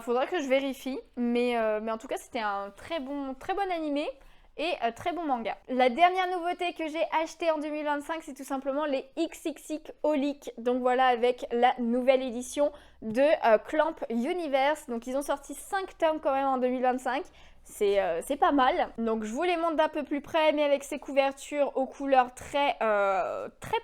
Faudra que je vérifie, mais en tout cas c'était un très bon animé et très bon manga. La dernière nouveauté que j'ai achetée en 2025, c'est tout simplement les XXXholic. Donc voilà, avec la nouvelle édition de Clamp Universe. Donc ils ont sorti 5 tomes quand même en 2025. C'est pas mal. Donc je vous les montre d'un peu plus près, mais avec ces couvertures aux couleurs très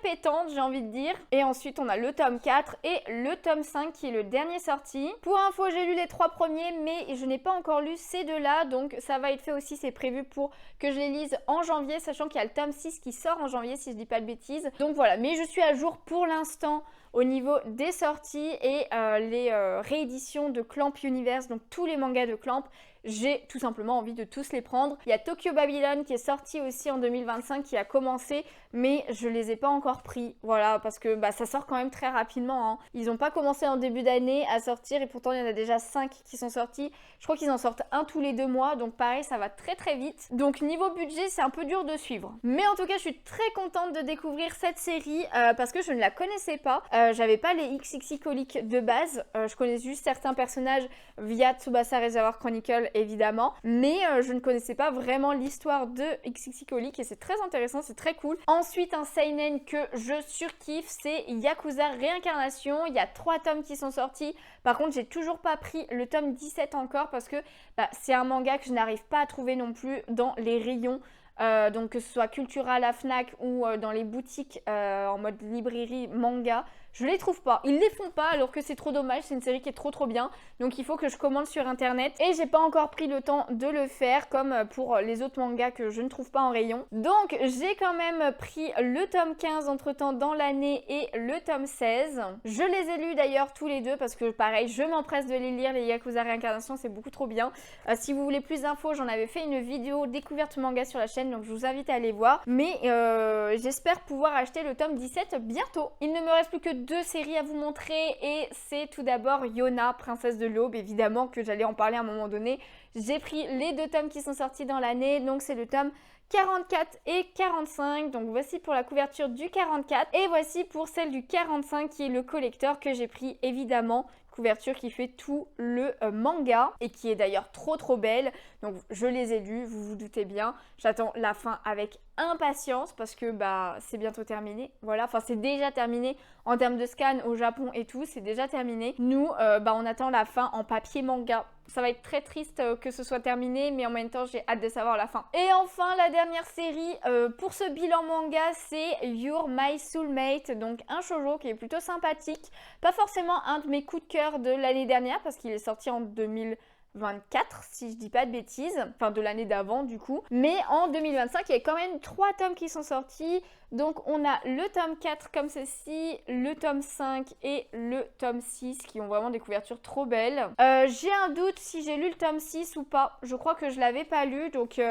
pétantes, j'ai envie de dire. Et ensuite on a le tome 4 et le tome 5 qui est le dernier sorti. Pour info, j'ai lu les 3 premiers, mais je n'ai pas encore lu ces deux-là, donc ça va être fait aussi, c'est prévu pour que je les lise en janvier, sachant qu'il y a le tome 6 qui sort en janvier si je dis pas de bêtises. Donc voilà, mais je suis à jour pour l'instant au niveau des sorties et les rééditions de Clamp Universe, donc tous les mangas de Clamp. J'ai tout simplement envie de tous les prendre. Il y a Tokyo Babylon qui est sorti aussi en 2025, qui a commencé, mais je les ai pas encore pris. Voilà, parce que ça sort quand même très rapidement. Ils n'ont pas commencé en début d'année à sortir et pourtant il y en a déjà 5 qui sont sortis. Je crois qu'ils en sortent un tous les 2 mois, donc pareil, ça va très très vite. Donc niveau budget, c'est un peu dur de suivre. Mais en tout cas, je suis très contente de découvrir cette série parce que je ne la connaissais pas. J'avais pas les XXXholic de base. Je connais juste certains personnages via Tsubasa Reservoir Chronicle évidemment, mais je ne connaissais pas vraiment l'histoire de XXXholic et c'est très intéressant, c'est très cool. Ensuite, un seinen que je surkiffe, c'est Yakuza Réincarnation. Il y a 3 tomes qui sont sortis. Par contre, j'ai toujours pas pris le tome 17 encore parce que c'est un manga que je n'arrive pas à trouver non plus dans les rayons. Donc que ce soit Cultura à la Fnac ou dans les boutiques en mode librairie manga, je les trouve pas. Ils les font pas alors que c'est trop dommage, c'est une série qui est trop bien. Donc il faut que je commande sur internet et j'ai pas encore pris le temps de le faire comme pour les autres mangas que je ne trouve pas en rayon. Donc j'ai quand même pris le tome 15 entre temps dans l'année et le tome 16. Je les ai lus d'ailleurs tous les deux parce que pareil, je m'empresse de les lire, les Yakuza Réincarnation, c'est beaucoup trop bien. Si vous voulez plus d'infos, j'en avais fait une vidéo découverte manga sur la chaîne, donc je vous invite à aller voir. Mais j'espère pouvoir acheter le tome 17 bientôt. Il ne me reste plus que 2 séries à vous montrer et c'est tout d'abord Yona, Princesse de l'Aube, évidemment que j'allais en parler à un moment donné. J'ai pris les 2 tomes qui sont sortis dans l'année, donc c'est le tome 44 et 45, donc voici pour la couverture du 44 et voici pour celle du 45 qui est le collector que j'ai pris évidemment. Couverture qui fait tout le manga et qui est d'ailleurs trop belle. Donc je les ai lus, vous vous doutez bien. J'attends la fin avec impatience parce que c'est bientôt terminé. Voilà, enfin c'est déjà terminé en termes de scan au Japon et tout, c'est déjà terminé. Nous, on attend la fin en papier manga. Ça va être très triste que ce soit terminé, mais en même temps, j'ai hâte de savoir la fin. Et enfin, la dernière série pour ce bilan manga, c'est You're My Soulmate, donc un shoujo qui est plutôt sympathique. Pas forcément un de mes coups de cœur de l'année dernière, parce qu'il est sorti en 2024, si je dis pas de bêtises, enfin de l'année d'avant du coup. Mais en 2025, il y a quand même 3 tomes qui sont sortis. Donc on a le tome 4 comme ceci, le tome 5 et le tome 6 qui ont vraiment des couvertures trop belles. J'ai un doute si j'ai lu le tome 6 ou pas. Je crois que je l'avais pas lu, donc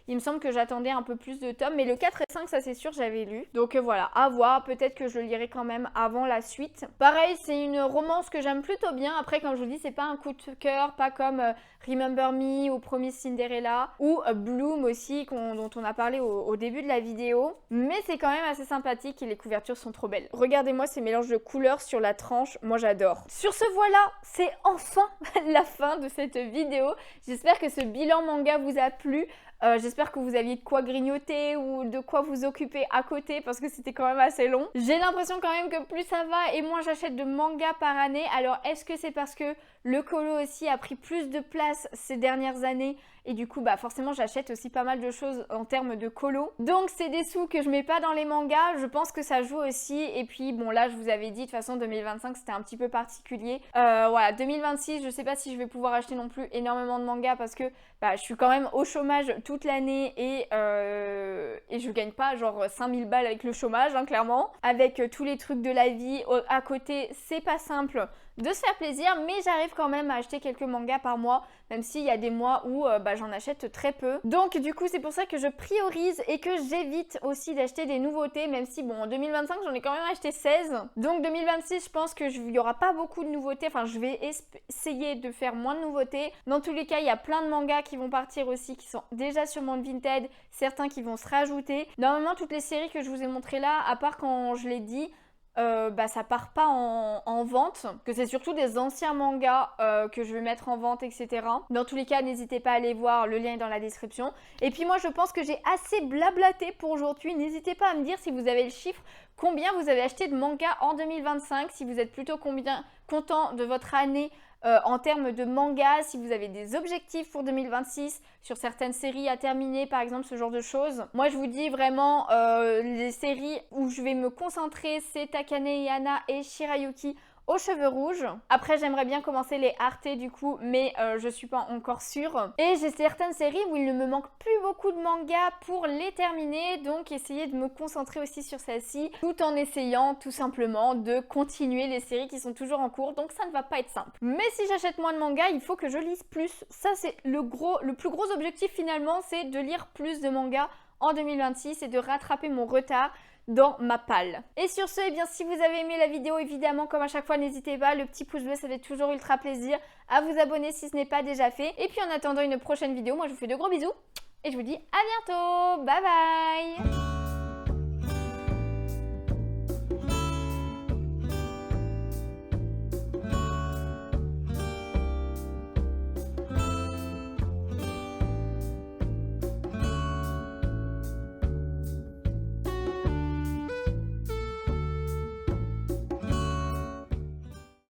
il me semble que j'attendais un peu plus de tomes. Mais le 4 et 5, ça c'est sûr, j'avais lu. Donc voilà, à voir. Peut-être que je le lirai quand même avant la suite. Pareil, c'est une romance que j'aime plutôt bien. Après, comme je vous dis, c'est pas un coup de cœur, pas comme Remember Me ou Promise Cinderella ou Bloom aussi, dont on a parlé au début de la vidéo. Mais c'est quand même assez sympathique et les couvertures sont trop belles. Regardez-moi ces mélanges de couleurs sur la tranche, moi j'adore. Sur ce, voilà, c'est enfin la fin de cette vidéo. J'espère que ce bilan manga vous a plu. J'espère que vous aviez de quoi grignoter ou de quoi vous occuper à côté parce que c'était quand même assez long. J'ai l'impression quand même que plus ça va et moins j'achète de mangas par année. Alors est-ce que c'est parce que le colo aussi a pris plus de place ces dernières années et du coup forcément j'achète aussi pas mal de choses en termes de colo. Donc c'est des sous que je mets pas dans les mangas, je pense que ça joue aussi. Et puis bon là je vous avais dit de toute façon 2025 c'était un petit peu particulier. Voilà 2026 je sais pas si je vais pouvoir acheter non plus énormément de mangas parce que je suis quand même au chômage toute l'année et je gagne pas genre 5000 balles avec le chômage clairement. Avec tous les trucs de la vie à côté c'est pas simple de se faire plaisir, mais j'arrive quand même à acheter quelques mangas par mois, même s'il y a des mois où j'en achète très peu. Donc du coup c'est pour ça que je priorise et que j'évite aussi d'acheter des nouveautés, même si bon en 2025 j'en ai quand même acheté 16. Donc 2026 je pense qu'il n'y aura pas beaucoup de nouveautés, enfin je vais essayer de faire moins de nouveautés. Dans tous les cas il y a plein de mangas qui vont partir aussi, qui sont déjà sur Monde Vinted, certains qui vont se rajouter. Normalement toutes les séries que je vous ai montrées là, à part quand je l'ai dit, ça part pas en vente, que c'est surtout des anciens mangas que je vais mettre en vente, etc. Dans tous les cas, n'hésitez pas à aller voir, le lien est dans la description. Et puis moi, je pense que j'ai assez blablaté pour aujourd'hui. N'hésitez pas à me dire si vous avez le chiffre, combien vous avez acheté de mangas en 2025, si vous êtes plutôt content de votre année en termes de manga, si vous avez des objectifs pour 2026 sur certaines séries à terminer, par exemple, ce genre de choses. Moi, je vous dis vraiment, les séries où je vais me concentrer, c'est Takane Hana et Shirayuki aux cheveux rouges. Après, j'aimerais bien commencer les Arte du coup, mais je suis pas encore sûre. Et j'ai certaines séries où il ne me manque plus beaucoup de mangas pour les terminer, donc essayez de me concentrer aussi sur celle-ci, tout en essayant tout simplement de continuer les séries qui sont toujours en cours, donc ça ne va pas être simple. Mais si j'achète moins de mangas, il faut que je lise plus. Ça, c'est le plus gros objectif finalement, c'est de lire plus de mangas en 2026 et de rattraper mon retard dans ma palle. Et sur ce, eh bien, si vous avez aimé la vidéo, évidemment, comme à chaque fois, n'hésitez pas, le petit pouce bleu, ça fait toujours ultra plaisir, à vous abonner si ce n'est pas déjà fait. Et puis en attendant une prochaine vidéo, moi je vous fais de gros bisous et je vous dis à bientôt, bye bye.